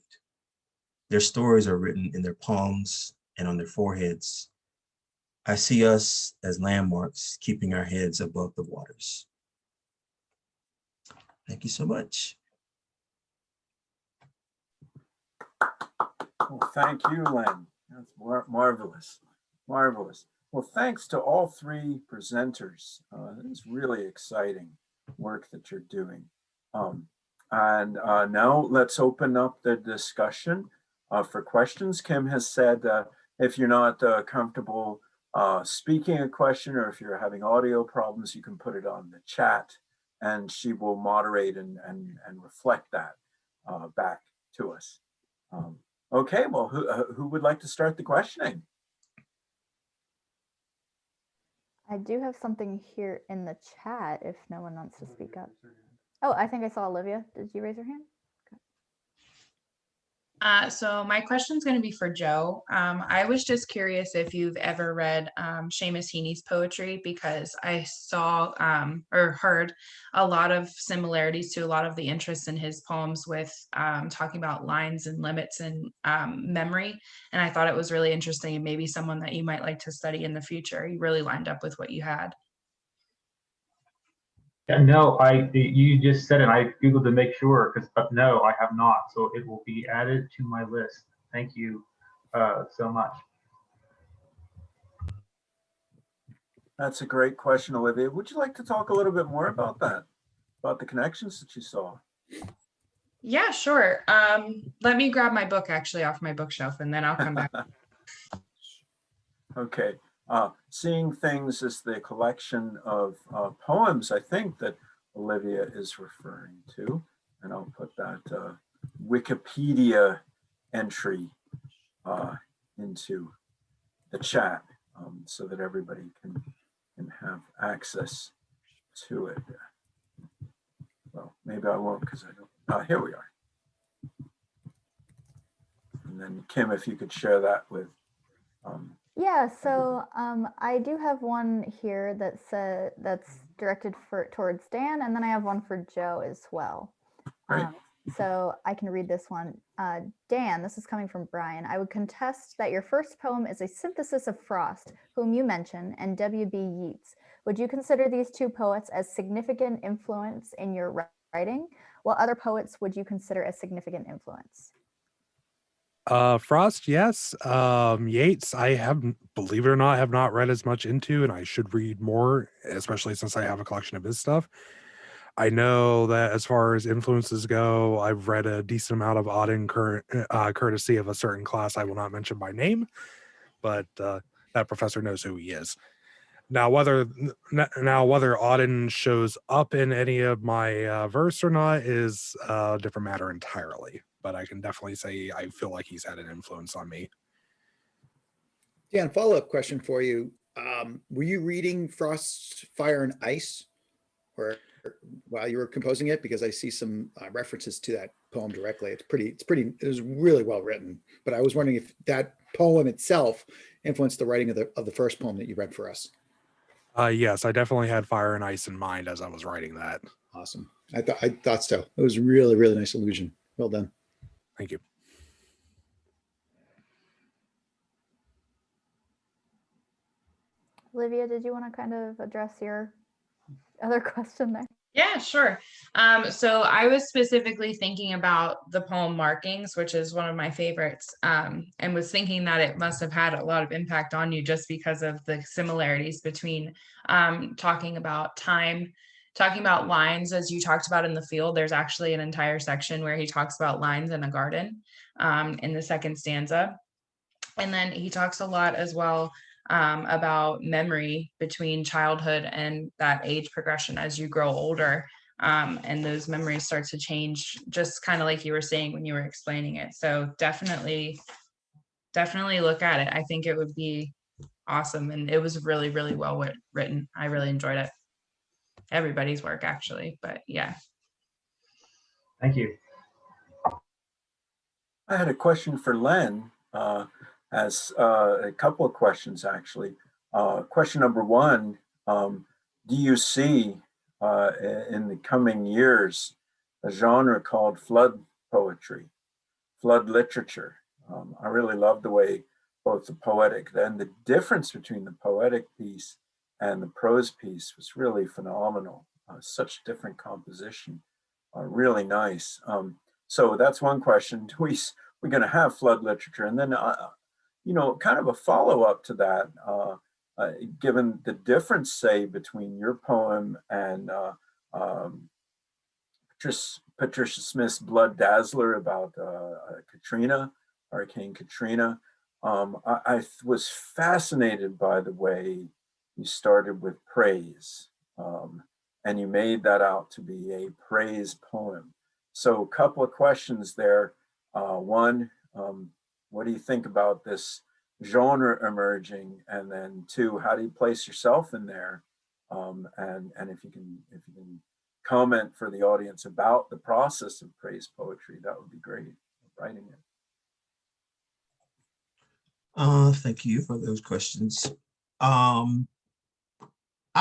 Their stories are written in their palms and on their foreheads. I see us as landmarks, keeping our heads above the waters. Thank you so much. Well, thank you, Len. That's marvelous, marvelous. Well, thanks to all three presenters. It's really exciting work that you're doing. And now let's open up the discussion for questions. Kim has said if you're not comfortable speaking a question, or if you're having audio problems, you can put it on the chat and she will moderate and reflect that back to us. Okay, well, who would like to start the questioning? I do have something here in the chat if no one wants to speak up. Oh, I think I saw Olivia. Did you raise your hand? So my question's going to be for Joe. I was just curious if you've ever read Seamus Heaney's poetry, because I saw or heard a lot of similarities to a lot of the interests in his poems with talking about lines and limits and memory. And I thought it was really interesting, and maybe someone that you might like to study in the future. You really lined up with what you had. Yeah, no, you just said it. I Googled to make sure, but no, I have not. So it will be added to my list. Thank you so much. That's a great question, Olivia. Would you like to talk a little bit more about that, about the connections that you saw? Yeah, sure. Let me grab my book actually off my bookshelf, and then I'll come back. Okay. Seeing Things is the collection of poems, I think, that Olivia is referring to. And I'll put that Wikipedia entry into the chat so that everybody can have access to it. Well, maybe I won't, because I don't. Here we are. And then Kim, if you could share that with Yeah, so I do have one here that's directed towards Dan, and then I have one for Joe as well. Great. So I can read this one. Dan, this is coming from Brian. I would contest that your first poem is a synthesis of Frost, whom you mention, and W.B. Yeats. Would you consider these two poets as significant influence in your writing? What other poets would you consider a significant influence? Frost, yes. Yates, I have, believe it or not, have not read as much into, and I should read more, especially since I have a collection of his stuff. I know that as far as influences go, I've read a decent amount of Auden courtesy of a certain class I will not mention by name, but that professor knows who he is. Now, whether Auden shows up in any of my verse or not is a different matter entirely. But I can definitely say I feel like he's had an influence on me. Dan, follow-up question for you. Were you reading Frost's Fire and Ice while you were composing it? Because I see some references to that poem directly. It was really well written. But I was wondering if that poem itself influenced the writing of the first poem that you read for us. Yes, I definitely had Fire and Ice in mind as I was writing that. Awesome. I thought so. It was really, really nice allusion. Well done. Thank you. Olivia, did you want to kind of address your other question there? Yeah, sure. So I was specifically thinking about the poem Markings, which is one of my favorites, and was thinking that it must have had a lot of impact on you just because of the similarities between talking about time, talking about lines, as you talked about in the field. There's actually an entire section where he talks about lines in a garden in the second stanza. And then he talks a lot as well about memory between childhood and that age progression as you grow older. And those memories start to change, just kind of like you were saying when you were explaining it. So definitely look at it. I think it would be awesome. And it was really, really well written. I really enjoyed it. Everybody's work, actually, but yeah. Thank you. I had a question for Len, as a couple of questions, actually. Question number one, do you see in the coming years a genre called flood poetry, flood literature? I really love the way both the poetic and the difference between the poetic piece and the prose piece was really phenomenal. Such different composition, really nice. So that's one question. We're going to have flood literature, and then you know, kind of a follow-up to that, given the difference, say, between your poem and Patricia Smith's Blood Dazzler about Katrina, Hurricane Katrina. I was fascinated by the way you started with praise, and you made that out to be a praise poem. So a couple of questions there. One, what do you think about this genre emerging? And then two, how do you place yourself in there? And if you can comment for the audience about the process of praise poetry, that would be great, writing it. Thank you for those questions. I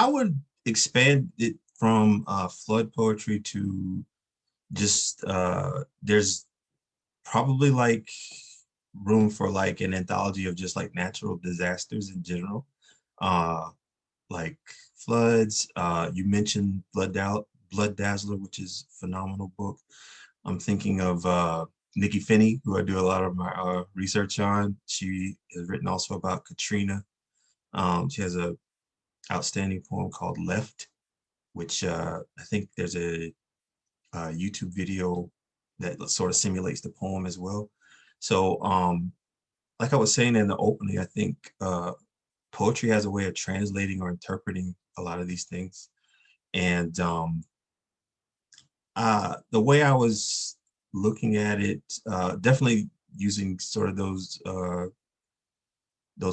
would expand it from flood poetry to just there's probably like room for like an anthology of just like natural disasters in general, like floods. You mentioned Blood Dazzler, which is a phenomenal book. I'm thinking of Nikki Finney, who I do a lot of my research on. She has written also about Katrina. She has a outstanding poem called Left, which I think there's a YouTube video that sort of simulates the poem as well. So like I was saying in the opening, I think poetry has a way of translating or interpreting a lot of these things. And the way I was looking at it, definitely using sort of those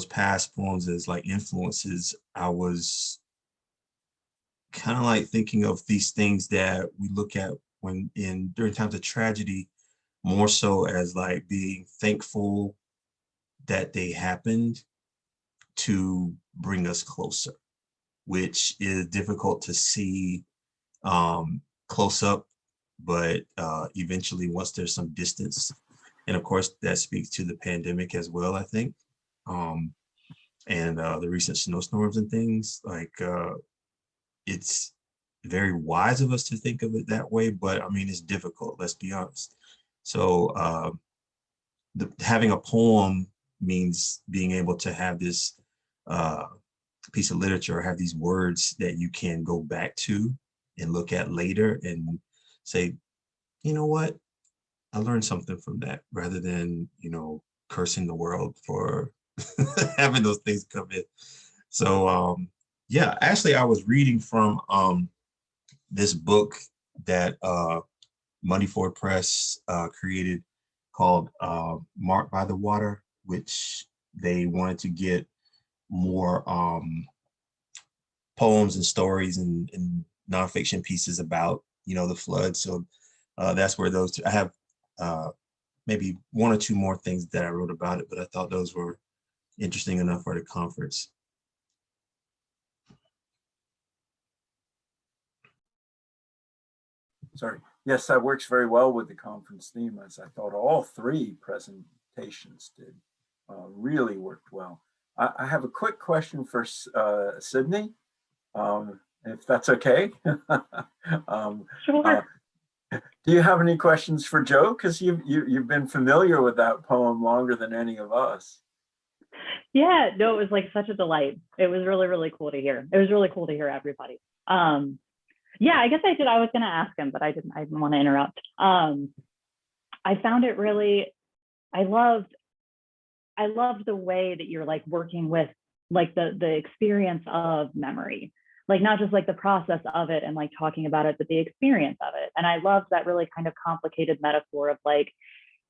past poems as like influences, I was kind of like thinking of these things that we look at during times of tragedy, more so as like being thankful that they happened to bring us closer, which is difficult to see close up, but eventually once there's some distance, and of course that speaks to the pandemic as well, I think, and the recent snowstorms and things, like it's very wise of us to think of it that way, but I mean, it's difficult, let's be honest. So having a poem means being able to have this piece of literature, or have these words that you can go back to and look at later and say, you know what, I learned something from that, rather than, you know, cursing the world for having those things come in. So yeah, actually I was reading from this book that Money Ford Press created called Marked by the Water, which they wanted to get more poems and stories and nonfiction pieces about, you know, the flood. So that's where those two, I have maybe one or two more things that I wrote about it, but I thought those were interesting enough for the conference. Sorry. Yes, that works very well with the conference theme, as I thought all three presentations did. Really worked well. I have a quick question for Sydney, if that's okay. Sure. Do you have any questions for Joe? Because you've been familiar with that poem longer than any of us. Yeah, no, it was like such a delight. It was really, really cool to hear. It was really cool to hear everybody. Yeah, I guess I did. I was going to ask him, but I didn't want to interrupt. I found it really, I loved the way that you're like working with like the experience of memory, like not just like the process of it and like talking about it, but the experience of it. And I loved that really kind of complicated metaphor of like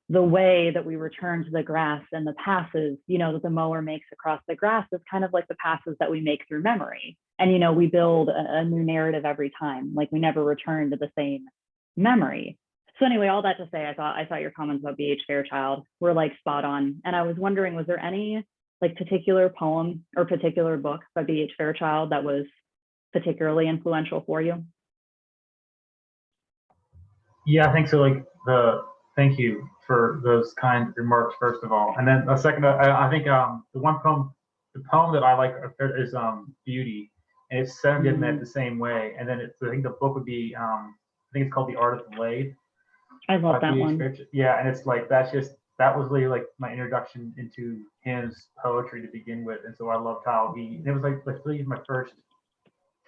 the way that we return to the grass and the passes, you know, that the mower makes across the grass is kind of like the passes that we make through memory. And, you know, we build a new narrative every time, like we never return to the same memory. So anyway, all that to say, I thought your comments about B.H. Fairchild were like spot on. And I was wondering, was there any like particular poem or particular book by B.H. Fairchild that was particularly influential for you? Yeah, I think so. Like thank you for those kind remarks, first of all. And then the second, I think the poem that I like is Beauty, and it's set in the same way. And then I think the book would be, I think it's called The Art of the Blade. I love that one. Yeah, and it's like, that's that was really like my introduction into his poetry to begin with. And so I loved how it was like really my first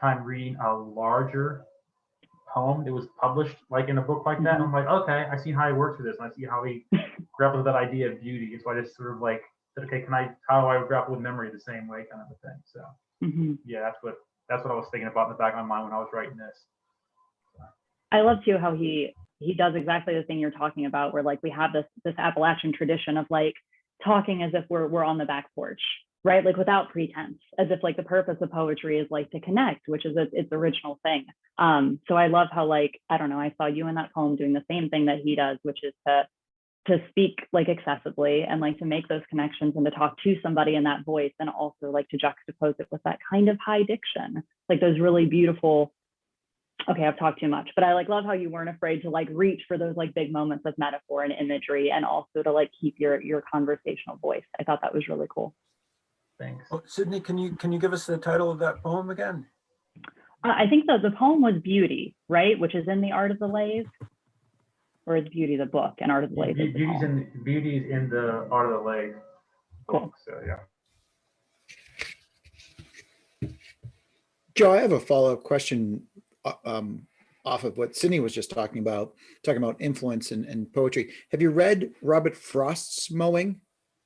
time reading a larger poem that was published like in a book like that. And I'm like, okay, I see how he works with this, and I see how he grapples with that idea of beauty. And so I just sort of like said, okay, how do I grapple with memory the same way, kind of a thing. So yeah, that's what I was thinking about in the back of my mind when I was writing this. I love too how he does exactly the thing you're talking about, where like we have this Appalachian tradition of like talking as if we're on the back porch, right? Like without pretense, as if like the purpose of poetry is like to connect, which is its original thing. So I love how, like, I don't know, I saw you in that poem doing the same thing that he does, which is to speak like accessibly and like to make those connections and to talk to somebody in that voice, and also like to juxtapose it with that kind of high diction, like those really beautiful. Okay, I've talked too much, but I like love how you weren't afraid to like reach for those like big moments of metaphor and imagery, and also to like keep your conversational voice. I thought that was really cool. Thanks. Oh, Sydney, can you give us the title of that poem again? I think the poem was Beauty, right? Which is in The Art of the Lathe, or is Beauty the book and Art of the Lathe? Beauty's in the Art of the Lathe. Cool. So yeah. Joe, I have a follow-up question off of what Sydney was just talking about influence and poetry. Have you read Robert Frost's Mowing,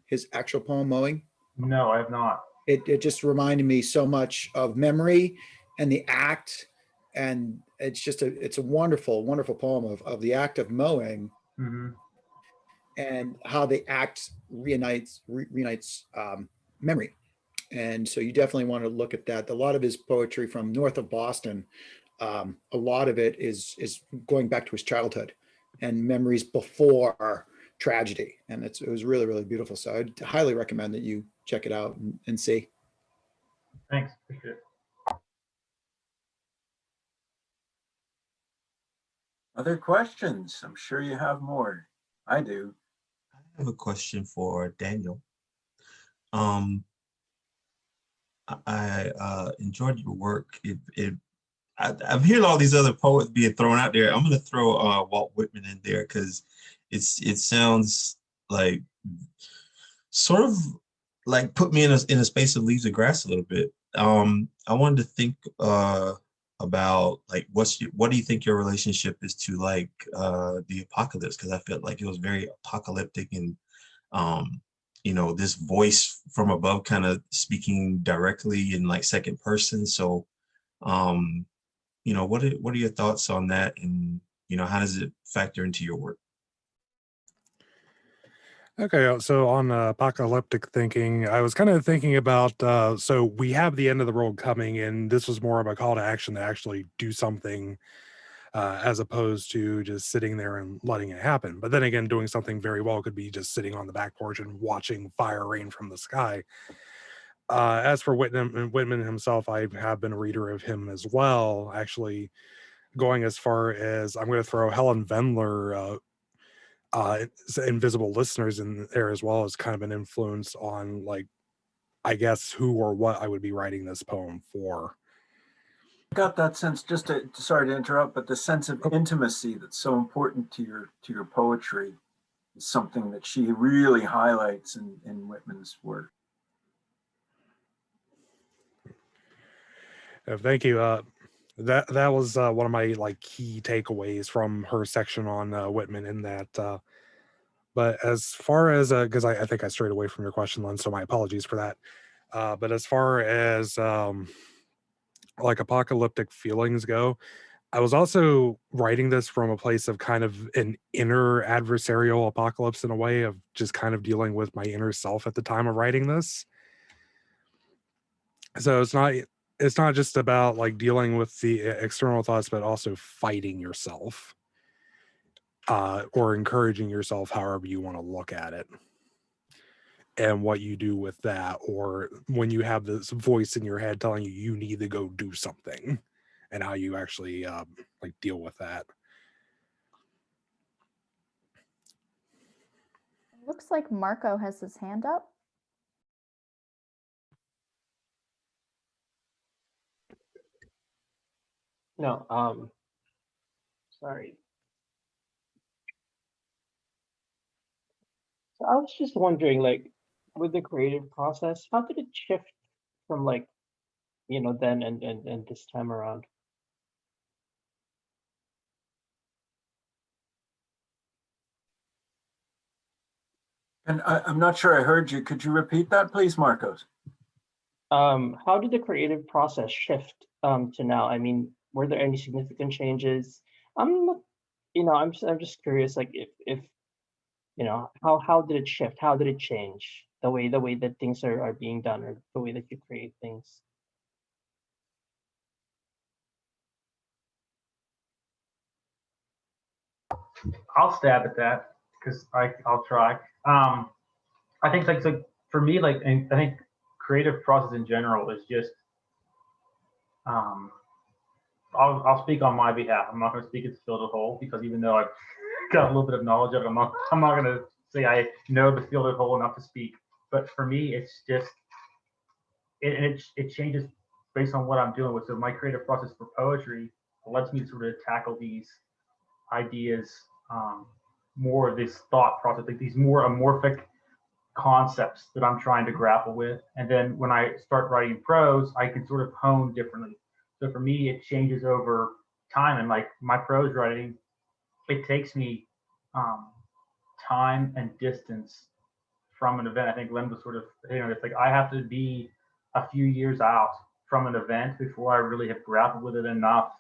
his actual poem Mowing? No, I have not. It just reminded me so much of memory and the act, and it's a wonderful, wonderful poem of the act of mowing and how the act reunites memory. And so you definitely want to look at that. A lot of his poetry from north of Boston, a lot of it is going back to his childhood and memories before tragedy. And it was really, really beautiful. So I'd highly recommend that you check it out and see. Thanks. Appreciate it. Other questions? I'm sure you have more. I do. I have a question for Daniel. I enjoyed your work. I'm hearing all these other poets being thrown out there. I'm going to throw Walt Whitman in there because it sounds like sort of like put me in a space of Leaves of Grass a little bit. I wanted to think about like what do you think your relationship is to like the apocalypse, because I felt like it was very apocalyptic, and this voice from above kind of speaking directly in like second person. So what are your thoughts on that, and how does it factor into your work? Okay, so on apocalyptic thinking, I was kind of thinking about, so we have the end of the world coming, and this was more of a call to action to actually do something, as opposed to just sitting there and letting it happen. But then again, doing something very well could be just sitting on the back porch and watching fire rain from the sky. As for Whitman himself, I have been a reader of him as well, actually going as far as I'm going to throw Helen Vendler, Invisible Listeners in there as well, as kind of an influence on, like, I guess who or what I would be writing this poem for. Got that sense, sorry to interrupt, but the sense of intimacy that's so important to your poetry is something that she really highlights in Whitman's work. Thank you. That was one of my like key takeaways from her section on Whitman in that. But as far as because I think I strayed away from your question, Len, so my apologies for that. But as far as like apocalyptic feelings go, I was also writing this from a place of kind of an inner adversarial apocalypse, in a way of just kind of dealing with my inner self at the time of writing this. So it's not just about like dealing with the external thoughts, but also fighting yourself, or encouraging yourself, however you want to look at it, and what you do with that, or when you have this voice in your head telling you need to go do something, and how you actually like deal with that. Looks like Marco has his hand up. No, sorry. So I was just wondering, like, with the creative process, how did it shift from like, then and this time around? And I'm not sure I heard you. Could you repeat that, please, Marcos? How did the creative process shift to now? I mean, were there any significant changes? I'm not, I'm just curious, like if how did it shift? How did it change the way that things are being done, or the way that you create things? I'll stab at that because I'll try. I think like so for me, like, and I think creative process in general is just um, I'll speak on my behalf. I'm not going to speak as field of whole, because even though I've got a little bit of knowledge of it, I'm not going to say I know the field of whole enough to speak. But for me, it's just it changes based on what I'm doing with. So my creative process for poetry lets me sort of tackle these ideas, more of this thought process, like these more amorphic concepts that I'm trying to grapple with. And then when I start writing prose, I can sort of hone differently. So for me, it changes over time. And like my prose writing, it takes me time and distance from an event. I think Len was sort of, it's like I have to be a few years out from an event before I really have grappled with it enough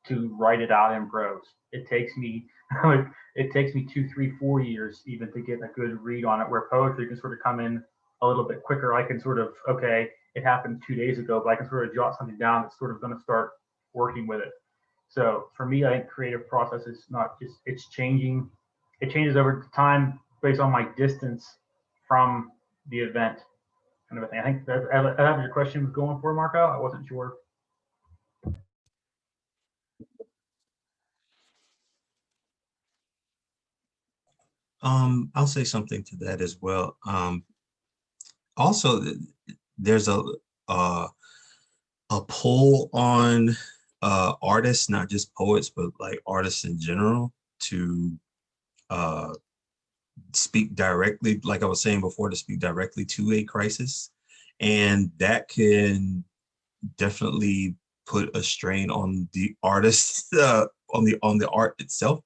to write it out in prose. It takes me like it takes me 2, 3, 4 years even to get a good read on it, where poetry can sort of come in a little bit quicker. I can sort of, okay, it happened 2 days ago, but I can sort of jot something down that's sort of going to start working with it. So for me, I think creative process is not just, it's changing. It changes over time based on my distance from the event, kind of a thing. I think that your question was going for, Marco. I wasn't sure. I'll say something to that as well. Also, there's uh, a pull on artists, not just poets, but like artists in general, to speak directly, like I was saying before, to speak directly to a crisis. And that can definitely put a strain on the artist, on the art itself.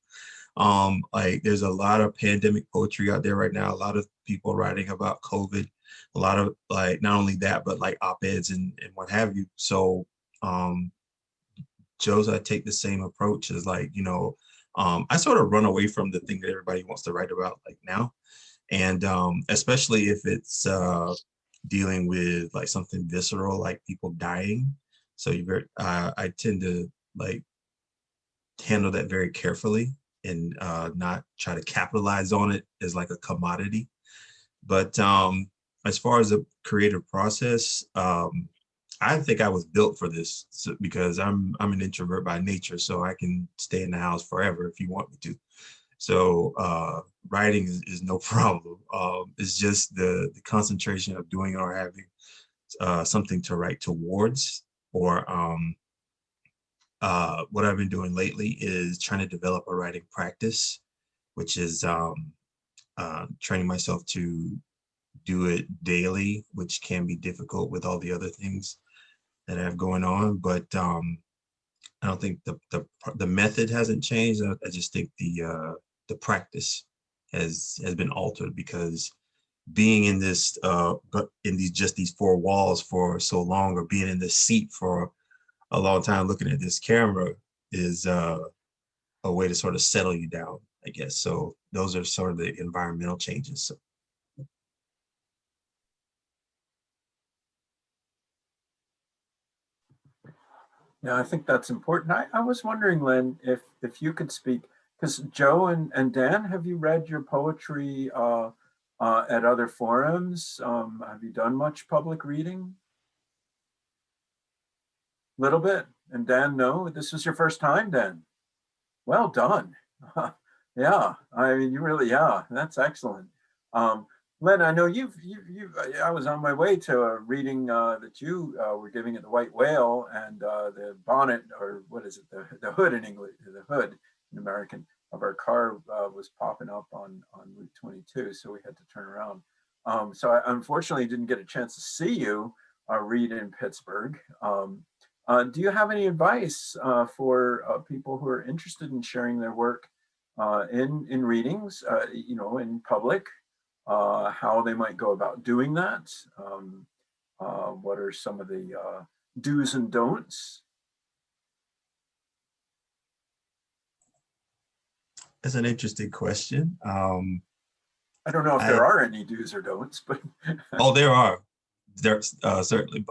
Like there's a lot of pandemic poetry out there right now, a lot of people writing about COVID, a lot of like, not only that, but like op-eds and what have you. So Joe's, I take the same approach as like, I sort of run away from the thing that everybody wants to write about like now. And especially if it's dealing with like something visceral, like people dying. So I tend to like handle that very carefully and not try to capitalize on it as like a commodity. But as far as the creative process, I think I was built for this because I'm an introvert by nature, so I can stay in the house forever if you want me to. So writing is no problem. It's just the concentration of doing it or having something to write towards. Or what I've been doing lately is trying to develop a writing practice, which is training myself to do it daily, which can be difficult with all the other things that I have going on. But I don't think the method hasn't changed. I just think the practice has been altered, because being in this in these 4 walls for so long, or being in this seat for a long time looking at this camera, is a way to sort of settle you down, I guess. So those are sort of the environmental changes. So. Yeah, I think that's important. I was wondering, Len, if you could speak, because Joe and Dan, have you read your poetry at other forums? Have you done much public reading? Little bit. And Dan, no? This was your first time, Dan? Well done. Yeah, I mean, you really, yeah, that's excellent. Len, I know I was on my way to a reading that you were giving at the White Whale, and the bonnet, or what is it, the hood in English, the hood in American, our car was popping up on Route 22, so we had to turn around. So I unfortunately didn't get a chance to see you read in Pittsburgh. Do you have any advice for people who are interested in sharing their work in readings, in public, how they might go about doing that? What are some of the do's and don'ts? That's an interesting question. I don't know if there are any do's or don'ts, but oh, there are. There's certainly.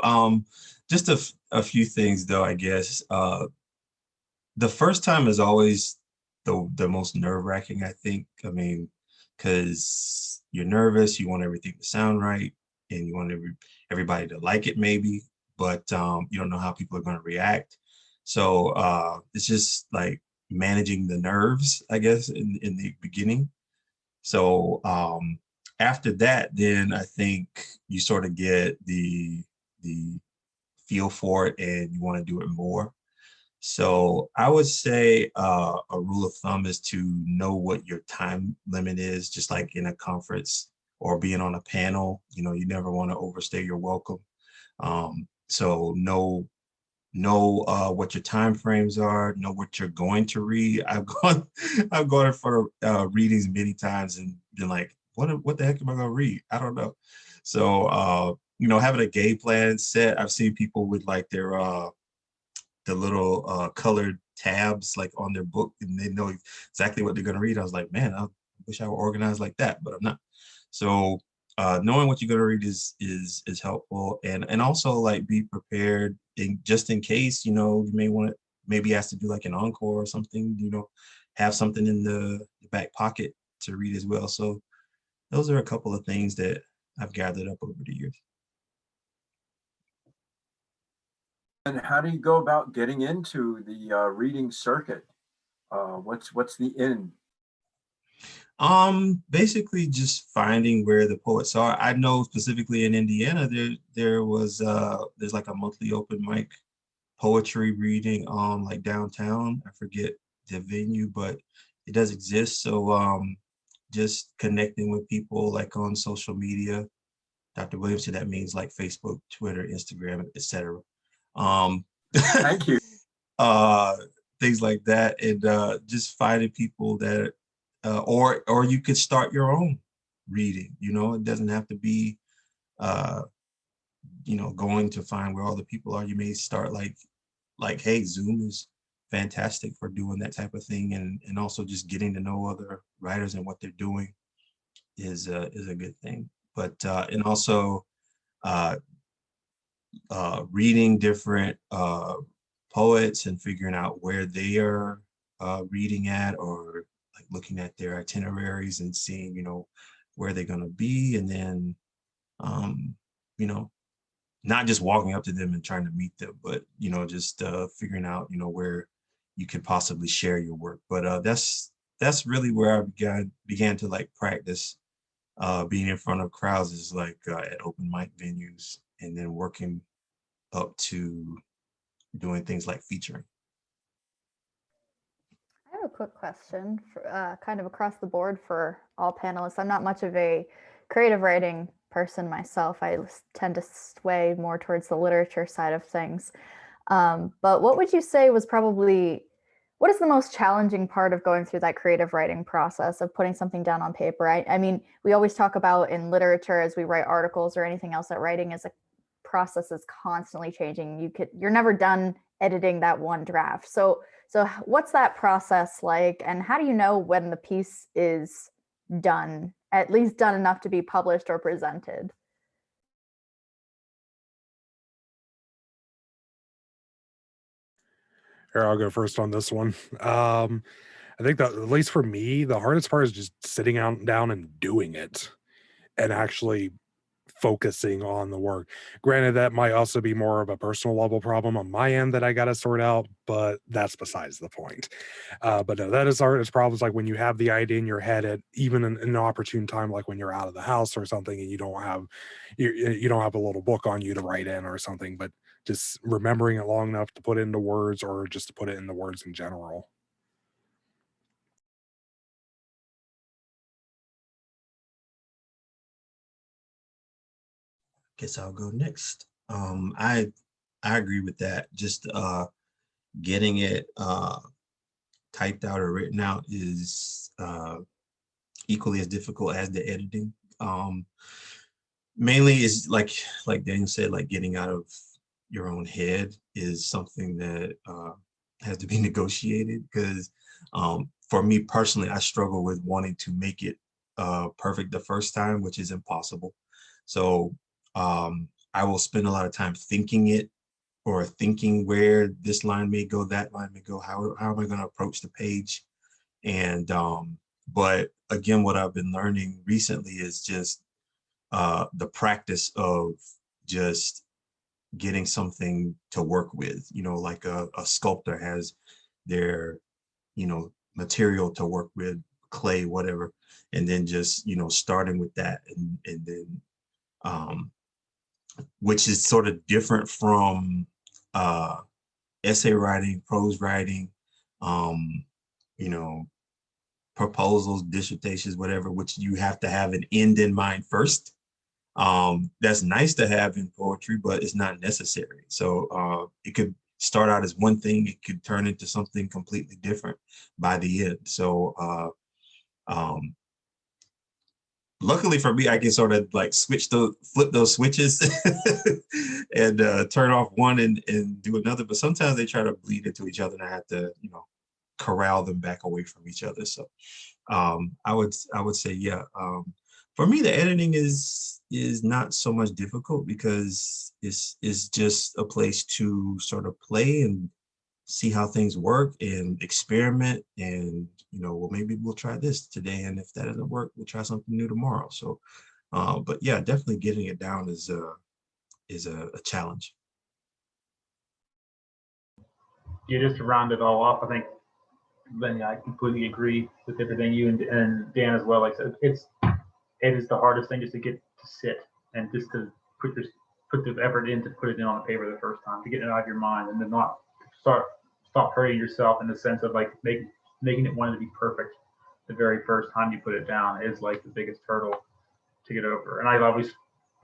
Just a few things though, I guess. The first time is always the most nerve-wracking, I think. I mean, because you're nervous, you want everything to sound right, and you want everybody to like it maybe, but you don't know how people are going to react. So it's just like managing the nerves, I guess, in the beginning. So after that, then I think you sort of get the feel for it and you want to do it more. So I would say a rule of thumb is to know what your time limit is, just like in a conference or being on a panel. You never want to overstay your welcome. So know what your time frames are, know what you're going to read. I've gone in front of readings many times and been like, what the heck am I going to read? I don't know. So having a game plan set. I've seen people with like their the little colored tabs like on their book, and they know exactly what they're going to read. I was like, man, I wish I were organized like that, but I'm not. So knowing what you're going to read is helpful, and also like be prepared just in case, you may want to maybe ask to do like an encore or something, have something in the back pocket to read as well. So those are a couple of things that I've gathered up over the years. And how do you go about getting into the reading circuit? What's the in? Basically just finding where the poets are. I know specifically in Indiana, there's like a monthly open mic poetry reading like downtown. I forget the venue, but it does exist. So just connecting with people like on social media. Dr. Williams said that means like Facebook, Twitter, Instagram, etc. Thank you. Things like that, and just finding people that or you could start your own reading. It doesn't have to be going to find where all the people are. You may start like hey, Zoom is fantastic for doing that type of thing, and also just getting to know other writers and what they're doing is a good thing. But and also reading different poets and figuring out where they are reading at, or like looking at their itineraries and seeing, where they're going to be. And then, not just walking up to them and trying to meet them, but, just figuring out, where you could possibly share your work. But that's really where I began to like practice being in front of crowds, is like at open mic venues, and then working up to doing things like featuring. I have a quick question for, kind of across the board for all panelists. I'm not much of a creative writing person myself. I tend to sway more towards the literature side of things. But what would you say was what is the most challenging part of going through that creative writing process of putting something down on paper? I mean, we always talk about in literature, as we write articles or anything else, that writing is a process is constantly changing. You're never done editing that one draft. So what's that process like, and how do you know when the piece is done, at least done enough to be published or presented? Here, I'll go first on this one. I think that, at least for me, the hardest part is just sitting down and doing it, and actually focusing on the work. Granted, that might also be more of a personal level problem on my end that I got to sort out, but that's besides the point. But no, that is hardest problems, like when you have the idea in your head at even in an opportune time, like when you're out of the house or something, and you don't have a little book on you to write in or something, but just remembering it long enough to put it into words, or just to put it in the words in general. guess I'll go next. I agree with that. Just getting it typed out or written out is equally as difficult as the editing. Mainly is like Daniel said, like getting out of your own head is something that has to be negotiated, because for me personally, I struggle with wanting to make it perfect the first time, which is impossible. So I will spend a lot of time thinking it, or thinking where this line may go, that line may go, how am I going to approach the page? And but again, what I've been learning recently is just the practice of just getting something to work with, like a sculptor has their, material to work with, clay, whatever, and then just, starting with that, and then, which is sort of different from essay writing, prose writing, you know, proposals, dissertations, whatever, which you have to have an end in mind first. That's nice to have in poetry, but it's not necessary. So it could start out as one thing, it could turn into something completely different by the end. So luckily for me, I can sort of like flip those switches and turn off one and do another. But sometimes they try to bleed into each other, and I have to, corral them back away from each other. So I would say, yeah. For me, the editing is not so much difficult, because it's just a place to sort of play and see how things work and experiment, and well, maybe we'll try this today, and if that doesn't work, we'll try something new tomorrow. So but yeah, definitely getting it down is a challenge. Yeah, just to round it all off, I think, Lenny, I completely agree with everything you and Dan as well. Like I said, it is the hardest thing, just to get to sit and just to put the effort in to put it in on the paper the first time, to get it out of your mind, and then not stop hurting yourself in the sense of like making it wanting to be perfect the very first time you put it down is like the biggest hurdle to get over. And I've always,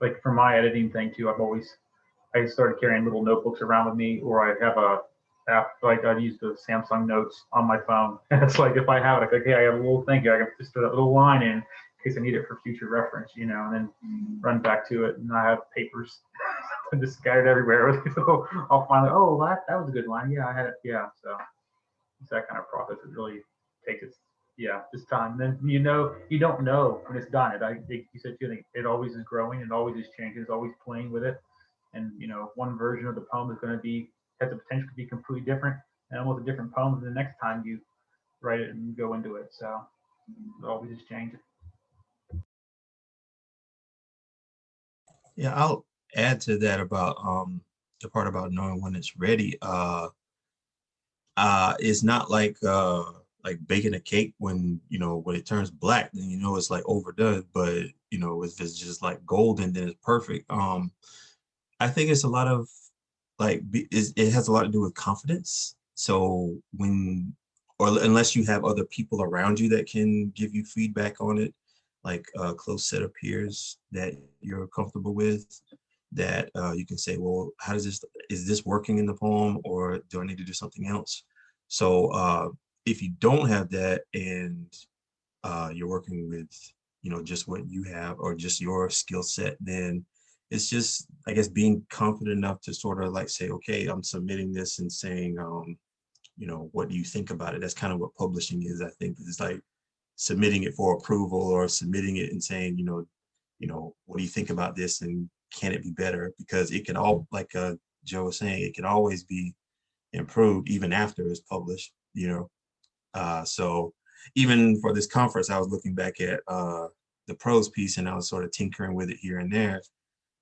like for my editing thing too, I started carrying little notebooks around with me, or I have a app, like I use the Samsung Notes on my phone. And it's like, if I have it, like, okay, I have a little thing here, I can just put a little line in case I need it for future reference, and then run back to it. And I have papers just scattered everywhere. So I'll find, oh, that was a good line. Yeah, I had it. Yeah. So it's that kind of process. It really takes this time. And then, you don't know when it's done. You said too, it always is growing, it always is changing, it's always playing with it. And, one version of the poem has the potential to be completely different, and almost a different poem the next time you write it and go into it. So it always is changing. Yeah, I'll add to that about the part about knowing when it's ready. It's not like baking a cake when when it turns black, then it's like overdone. But if it's just like golden, then it's perfect. I think it's a lot of it has a lot to do with confidence. So unless you have other people around you that can give you feedback on it, like a close set of peers that you're comfortable with, that you can say, well, is this working in the poem, or do I need to do something else? So if you don't have that, and you're working with, just what you have, or just your skill set, then it's just, I guess, being confident enough to sort of like say, okay, I'm submitting this and saying, what do you think about it? That's kind of what publishing is, I think. It's like submitting it for approval, or submitting it and saying, what do you think about this, and can it be better? Because it can all, like Joe was saying, it can always be improved even after it's published, so even for this conference, I was looking back at the prose piece, and I was sort of tinkering with it here and there.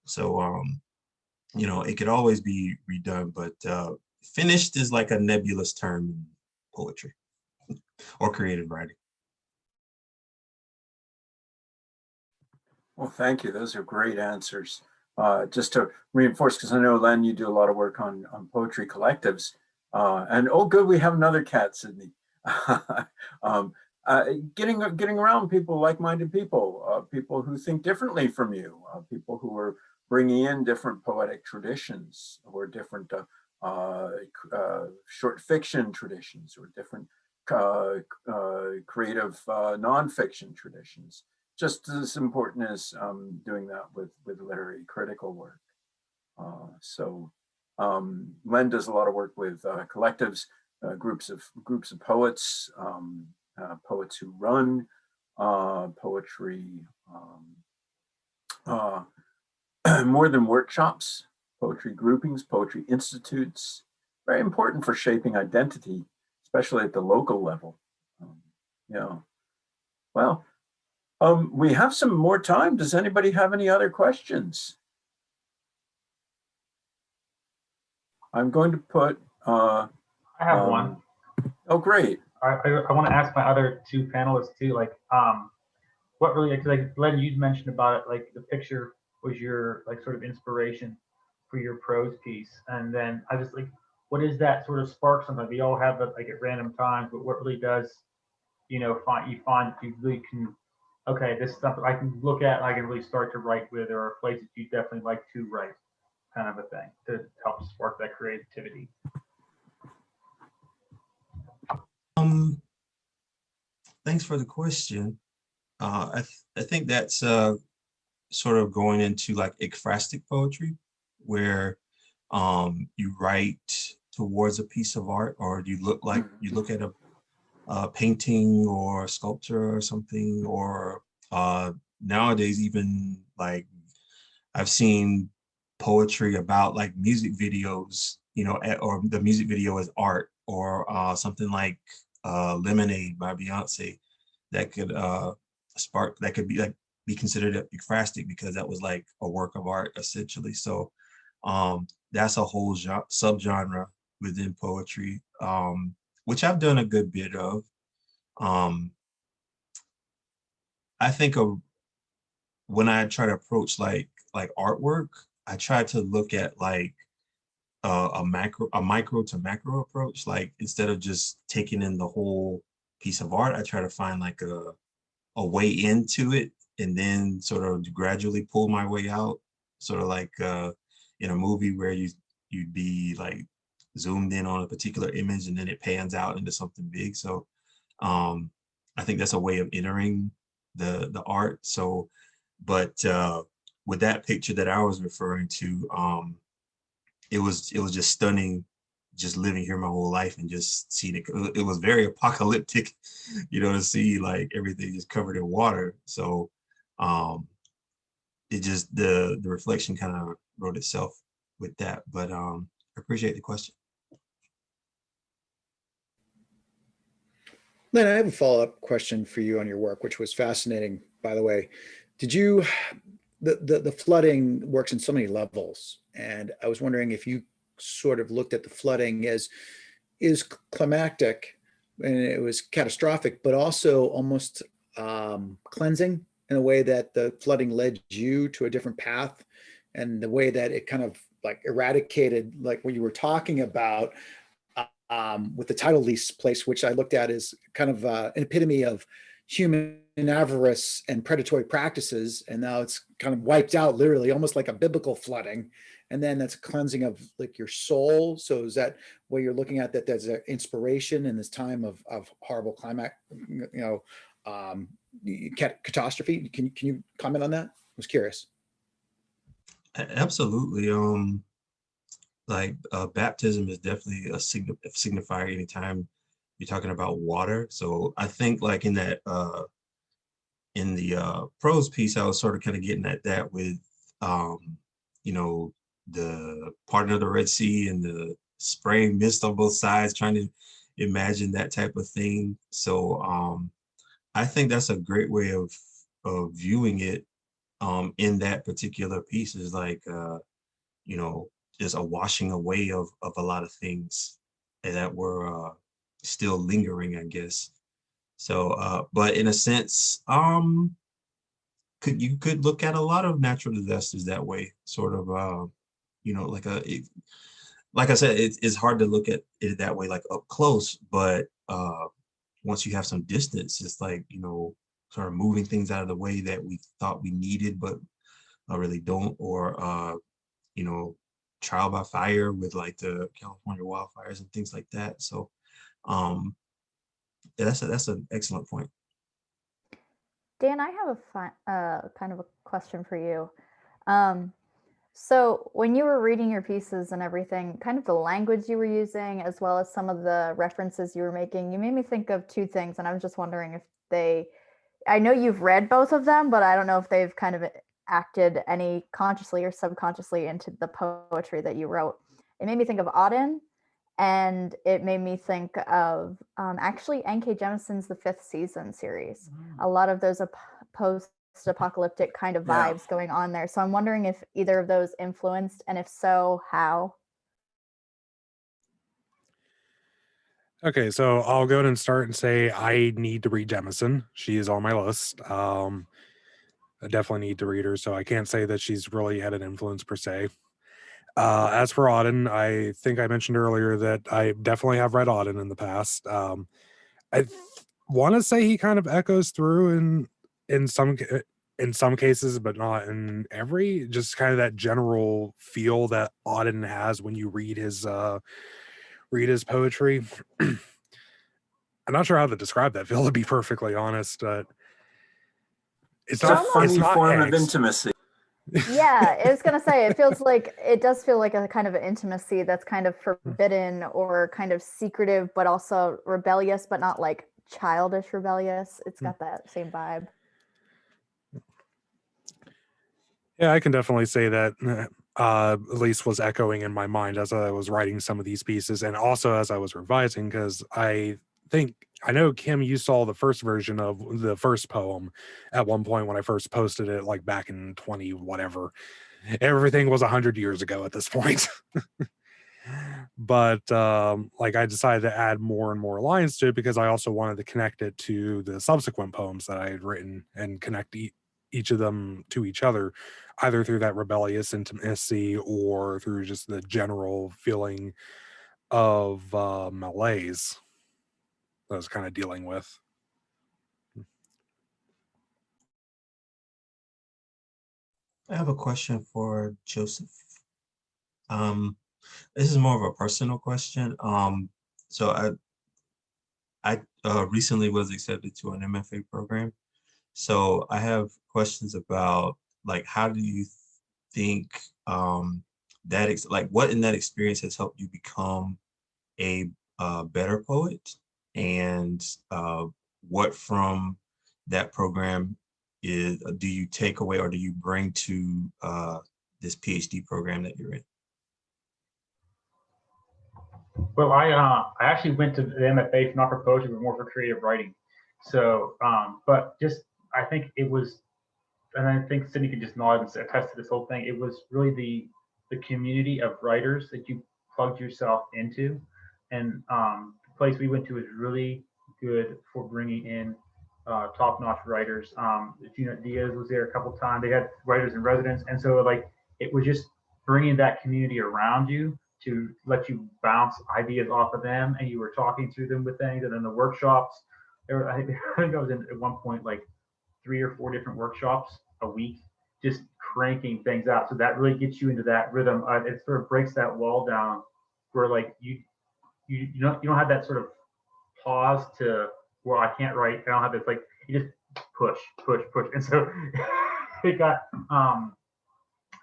So it could always be redone, but finished is like a nebulous term in poetry or creative writing. Well, thank you. Those are great answers. Just to reinforce, because I know, Len, you do a lot of work on poetry collectives. And oh, good, we have another cat, Sydney. Getting around people, like-minded people, people who think differently from you, people who are bringing in different poetic traditions or different short fiction traditions or different creative nonfiction traditions, just as important as doing that with literary critical work. Len does a lot of work with collectives, groups of poets, poets who run poetry, more than workshops, poetry groupings, poetry institutes, very important for shaping identity, especially at the local level. Well, we have some more time. Does anybody have any other questions? I'm going to put. I have one. Oh, great. I want to ask my other two panelists too, like, what really, because like Len, you'd mentioned about it, like the picture was your like sort of inspiration for your prose piece, and then I just like, what is that sort of spark? Sometimes we all have that like at random times, but what really does, find that you really can, okay, this is something I can look at, and I can really start to write with, or a place that you definitely like to write, kind of a thing to help spark that creativity. Thanks for the question. I think that's sort of going into like ekphrastic poetry, where you write towards a piece of art, or you look at a painting or a sculpture or something, or nowadays even like I've seen poetry about like music videos, or the music video as art, or something like Lemonade by Beyonce that could be considered ekphrastic, because that was like a work of art essentially. So that's a whole subgenre within poetry, which I've done a good bit of. I think when I try to approach like artwork, I try to look at like a micro to macro approach. Like instead of just taking in the whole piece of art, I try to find like a way into it, and then sort of gradually pull my way out, sort of like in a movie where you'd be like zoomed in on a particular image and then it pans out into something big. So I think that's a way of entering the art. So, but with that picture that I was referring to, it was just stunning, just living here my whole life and just seeing it. It was very apocalyptic, to see like everything just covered in water. So it just, the reflection kind of wrote itself with that. But I appreciate the question. Len, I have a follow-up question for you on your work, which was fascinating, by the way. The flooding works in so many levels, and I was wondering if you sort of looked at the flooding as is climactic, and it was catastrophic, but also almost cleansing in a way that the flooding led you to a different path, and the way that it kind of like eradicated, like what you were talking about with the title lease place, which I looked at as kind of an epitome of human avarice and predatory practices. And now it's kind of wiped out, literally, almost like a biblical flooding. And then that's a cleansing of like your soul. So is that what you're looking at, that there's an inspiration in this time of horrible climate, catastrophe? Can you comment on that? I was curious. Absolutely. Like baptism is definitely a signifier anytime you're talking about water. So I think like in that in the prose piece, I was sort of kind of getting at that with the parting of the Red Sea and the spraying mist on both sides, trying to imagine that type of thing. So I think that's a great way of viewing it in that particular piece, is like just a washing away of a lot of things that were still lingering, I guess. So, but in a sense, you could look at a lot of natural disasters that way, sort of, like I said, it's hard to look at it that way, like up close, but once you have some distance, it's like, sort of moving things out of the way that we thought we needed, but really don't, or you know, trial by fire with like the California wildfires and things like that. So yeah, that's an excellent point. Dan, I have kind of a question for you. So when you were reading your pieces and everything, kind of the language you were using, as well as some of the references you were making, you made me think of two things, and I was just wondering if I know you've read both of them, but I don't know if they've kind of acted any consciously or subconsciously into the poetry that you wrote. It made me think of Auden, and it made me think of actually N.K. Jemisin's The Fifth Season series. A lot of those post-apocalyptic kind of Yeah. vibes going on there. So I'm wondering if either of those influenced, and if so, how? Okay, so I'll go ahead and start and say I need to read Jemison. She is on my list. I definitely need to read her, so I can't say that she's really had an influence per se. As for Auden, I think I mentioned earlier that I definitely have read Auden in the past. I want to say he kind of echoes through in some cases, but not in every. Just kind of that general feel that Auden has when you read his poetry. I'm not sure how to describe that feel, to be perfectly honest. But it's It's a not. It's funny not form of angst. intimacy. Yeah, I was gonna say it does feel like a kind of intimacy that's kind of forbidden or kind of secretive, but also rebellious, but not like childish rebellious. It's got that same vibe. Yeah, I can definitely say that at least was echoing in my mind as I was writing some of these pieces, and also as I was revising, because I know, Kim, you saw the first version of the first poem at one point when I first posted it, like back in 20 whatever. Everything was 100 years ago at this point. But like I decided to add more and more lines to it because I also wanted to connect it to the subsequent poems that I had written and connect each of them to each other, either through that rebellious intimacy or through just the general feeling of malaise that I was kind of dealing with. I have a question for Joseph. This is more of a personal question. So I recently was accepted to an MFA program. So I have questions about like how do you think what in that experience has helped you become a better poet, and what from that program do you take away or do you bring to this PhD program that you're in? Well, I actually went to the MFA not for poetry, but more for creative writing. So, but just I think it was, and I think Sydney could just nod and attest to this whole thing. It was really the community of writers that you plugged yourself into, and the place we went to is really good for bringing in top-notch writers. Gina Diaz was there a couple times. They had writers in residence, and so like it was just bringing that community around you to let you bounce ideas off of them, and you were talking through them with things. And then the workshops, I think I was in at one point like 3 or 4 different workshops a week, just cranking things out. So that really gets you into that rhythm. It sort of breaks that wall down where like you don't have that sort of pause to where I can't write. I don't have this like you just push, and so it got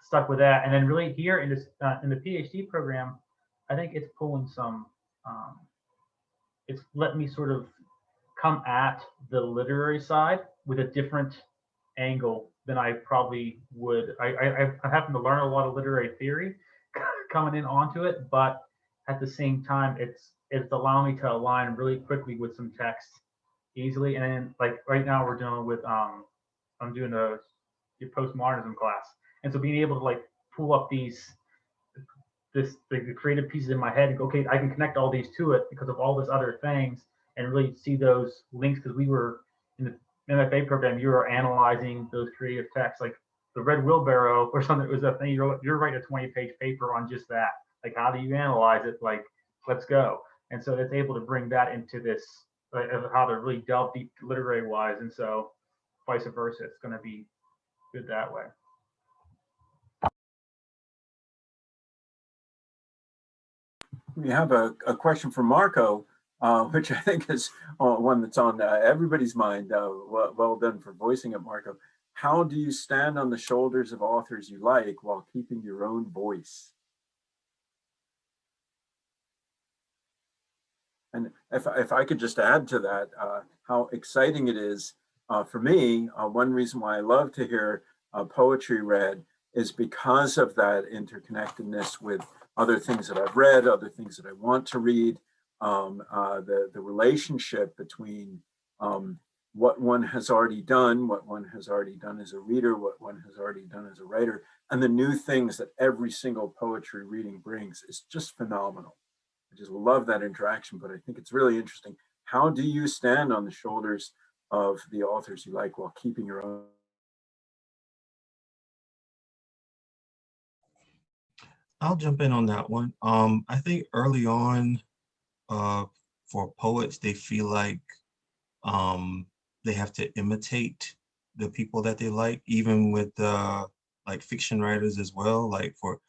stuck with that. And then really here in this in the PhD program, I think it's pulling some. It's let me sort of come at the literary side with a different angle than I probably would. I happen to learn a lot of literary theory coming in onto it, but at the same time, it's allowing me to align really quickly with some text easily. And then like right now we're dealing with I'm doing your postmodernism class, and so being able to like pull up the creative pieces in my head and go, okay, I can connect all these to it because of all this other things, and really see those links. Because we were in the MFA program, you were analyzing those creative texts, like the Red Wheelbarrow or something. It was a thing you're writing a 20-page paper on just that. Like, how do you analyze it? Like, let's go. And so it's able to bring that into this, of how to really delve deep literary wise. And so vice versa, it's going to be good that way. We have a question from Marco, which I think is one that's on everybody's mind. Well done for voicing it, Marco. How do you stand on the shoulders of authors you like while keeping your own voice? And if I could just add to that, how exciting it is for me, one reason why I love to hear poetry read is because of that interconnectedness with other things that I've read, other things that I want to read, the relationship between what one has already done, what one has already done as a reader, what one has already done as a writer, and the new things that every single poetry reading brings is just phenomenal. I just love that interaction, but I think it's really interesting. How do you stand on the shoulders of the authors you like while keeping your own? I'll jump in on that one. I think early on, for poets, they feel like they have to imitate the people that they like, even with like fiction writers as well. Like for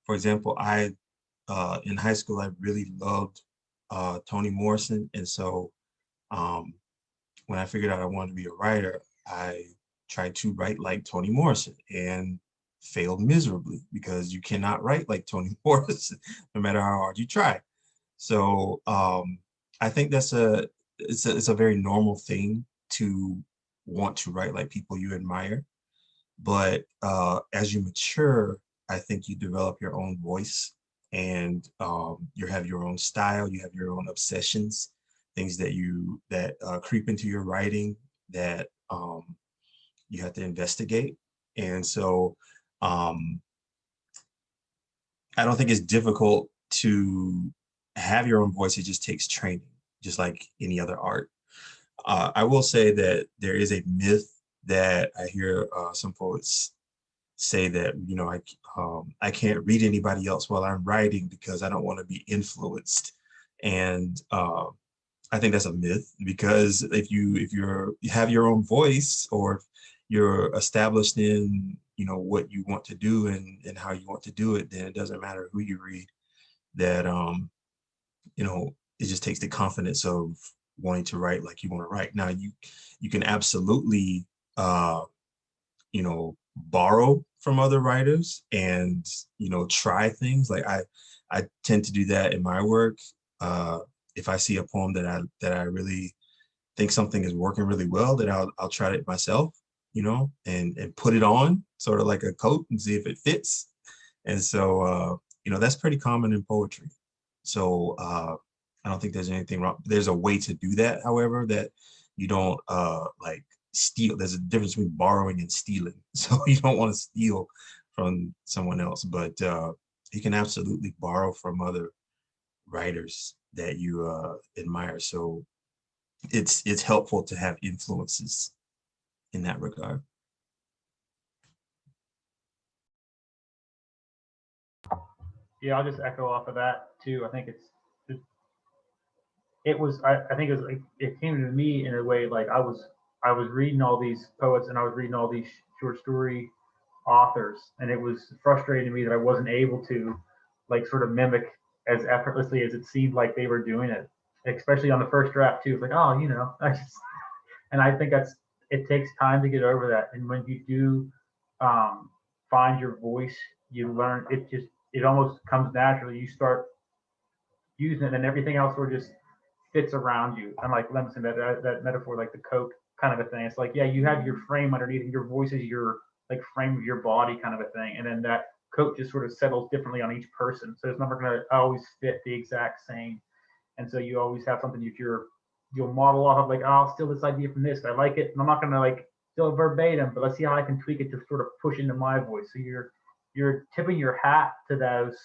example, I in high school I really loved Toni Morrison, and so when I figured out I wanted to be a writer, I tried to write like Toni Morrison and failed miserably because you cannot write like Toni Morrison no matter how hard you try. So I think it's a very normal thing to want to write like people you admire. But as you mature, I think you develop your own voice, and you have your own style, you have your own obsessions, things that creep into your writing that you have to investigate. And so I don't think it's difficult to have your own voice. It just takes training, just like any other art. I will say that there is a myth that I hear some poets say that, you know, I can't read anybody else while I'm writing because I don't want to be influenced. And I think that's a myth, because if you have your own voice, or you're established in, you know, what you want to do and how you want to do it, then it doesn't matter who you read. That you know, it just takes the confidence of wanting to write like you want to write. Now you can absolutely you know, borrow from other writers and, you know, try things. Like I tend to do that in my work. If I see a poem that I really think something is working really well, then I'll try it myself, you know, and put it on sort of like a coat and see if it fits. And so you know, that's pretty common in poetry. So I don't think there's anything wrong. There's a way to do that, however, that you don't like steal. There's a difference between borrowing and stealing. So you don't want to steal from someone else, but you can absolutely borrow from other writers that you admire. So it's helpful to have influences in that regard. Yeah, I'll just echo off of that too. I think I think it was like, it came to me in a way like I was reading all these poets and I was reading all these short story authors, and it was frustrating to me that I wasn't able to like sort of mimic as effortlessly as it seemed like they were doing it, especially on the first draft too. It's like, oh, you know, and I think it takes time to get over that. And when you do find your voice, you learn it almost comes naturally. You start using it, and everything else sort of just fits around you. And like Lemson, that metaphor, like the coat kind of a thing. It's like, yeah, you have your frame underneath, and your voice is your like frame of your body kind of a thing. And then that coat just sort of settles differently on each person. So it's never going to always fit the exact same. And so you always have something you'll model off of, like, oh, I'll steal this idea from this. I like it. And I'm not going to like steal it verbatim, but let's see how I can tweak it to sort of push into my voice. So you're tipping your hat to those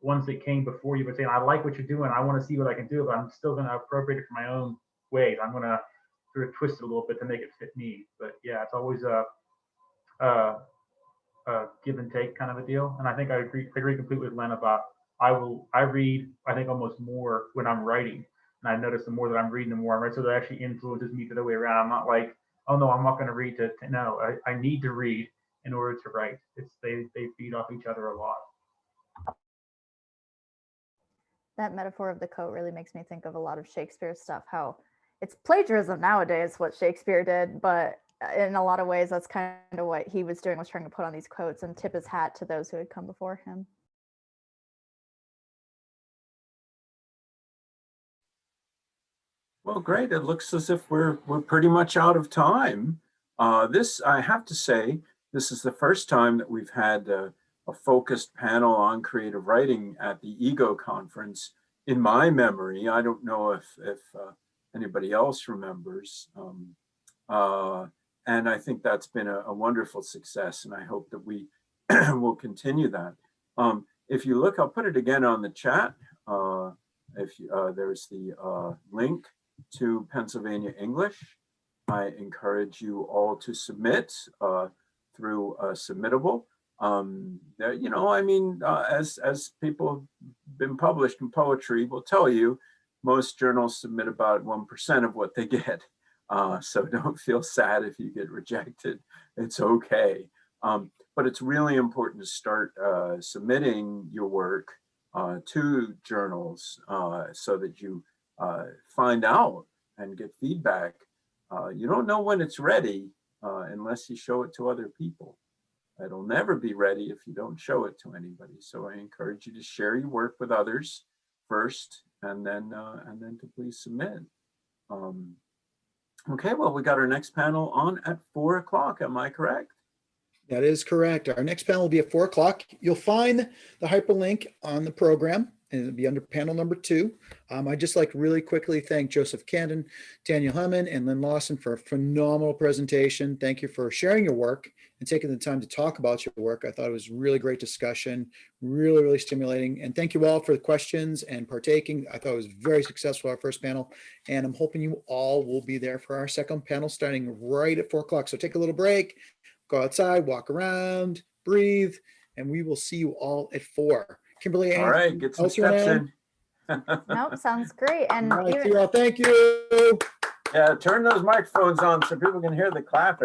ones that came before you, but saying, I like what you're doing. I want to see what I can do, but I'm still going to appropriate it for my own ways. I'm going to sort of twist it a little bit to make it fit me. But yeah, it's always a give and take kind of a deal. And I think I agree completely with Len about I read, I think, almost more when I'm writing. And I notice the more that I'm reading, the more I'm writing. So that actually influences me the other way around. I'm not like, oh no, I'm not going to read no, I need to read in order to write. They feed off each other a lot. that metaphor of the coat really makes me think of a lot of Shakespeare stuff, how it's plagiarism nowadays, what Shakespeare did, but in a lot of ways, that's kind of what he was doing, was trying to put on these coats and tip his hat to those who had come before him. Well, great. It looks as if we're pretty much out of time. I have to say, this is the first time that we've had a focused panel on creative writing at the EGO conference in my memory. I don't know if anybody else remembers. And I think that's been a wonderful success, and I hope that we will continue that. If you look, I'll put it again on the chat. There's the link to Pennsylvania English. I encourage you all to submit through Submittable. As people have been published in poetry will tell you, most journals submit about 1% of what they get. So don't feel sad if you get rejected. It's okay. But it's really important to start submitting your work to journals so that you find out and get feedback. You don't know when it's ready unless you show it to other people. It'll never be ready if you don't show it to anybody. So I encourage you to share your work with others first, and then to please submit. Okay, well, we got our next panel on at 4 o'clock. Am I correct? That is correct. Our next panel will be at 4 o'clock. You'll find the hyperlink on the program, and it'll be under panel number 2. I'd just like to really quickly thank Joseph Candon, Daniel Hemmon, and Lynn Lawson for a phenomenal presentation. Thank you for sharing your work and taking the time to talk about your work. I thought it was a really great discussion, really, really stimulating. And thank you all for the questions and partaking. I thought it was very successful, our first panel, and I'm hoping you all will be there for our second panel starting right at 4 o'clock. So take a little break, go outside, walk around, breathe, and we will see you all at 4. Kimberly, All right, get some else you wanna steps add? in. Nope, sounds great. And All right, even- see you all. Thank you. Yeah, turn those microphones on so people can hear the clapping.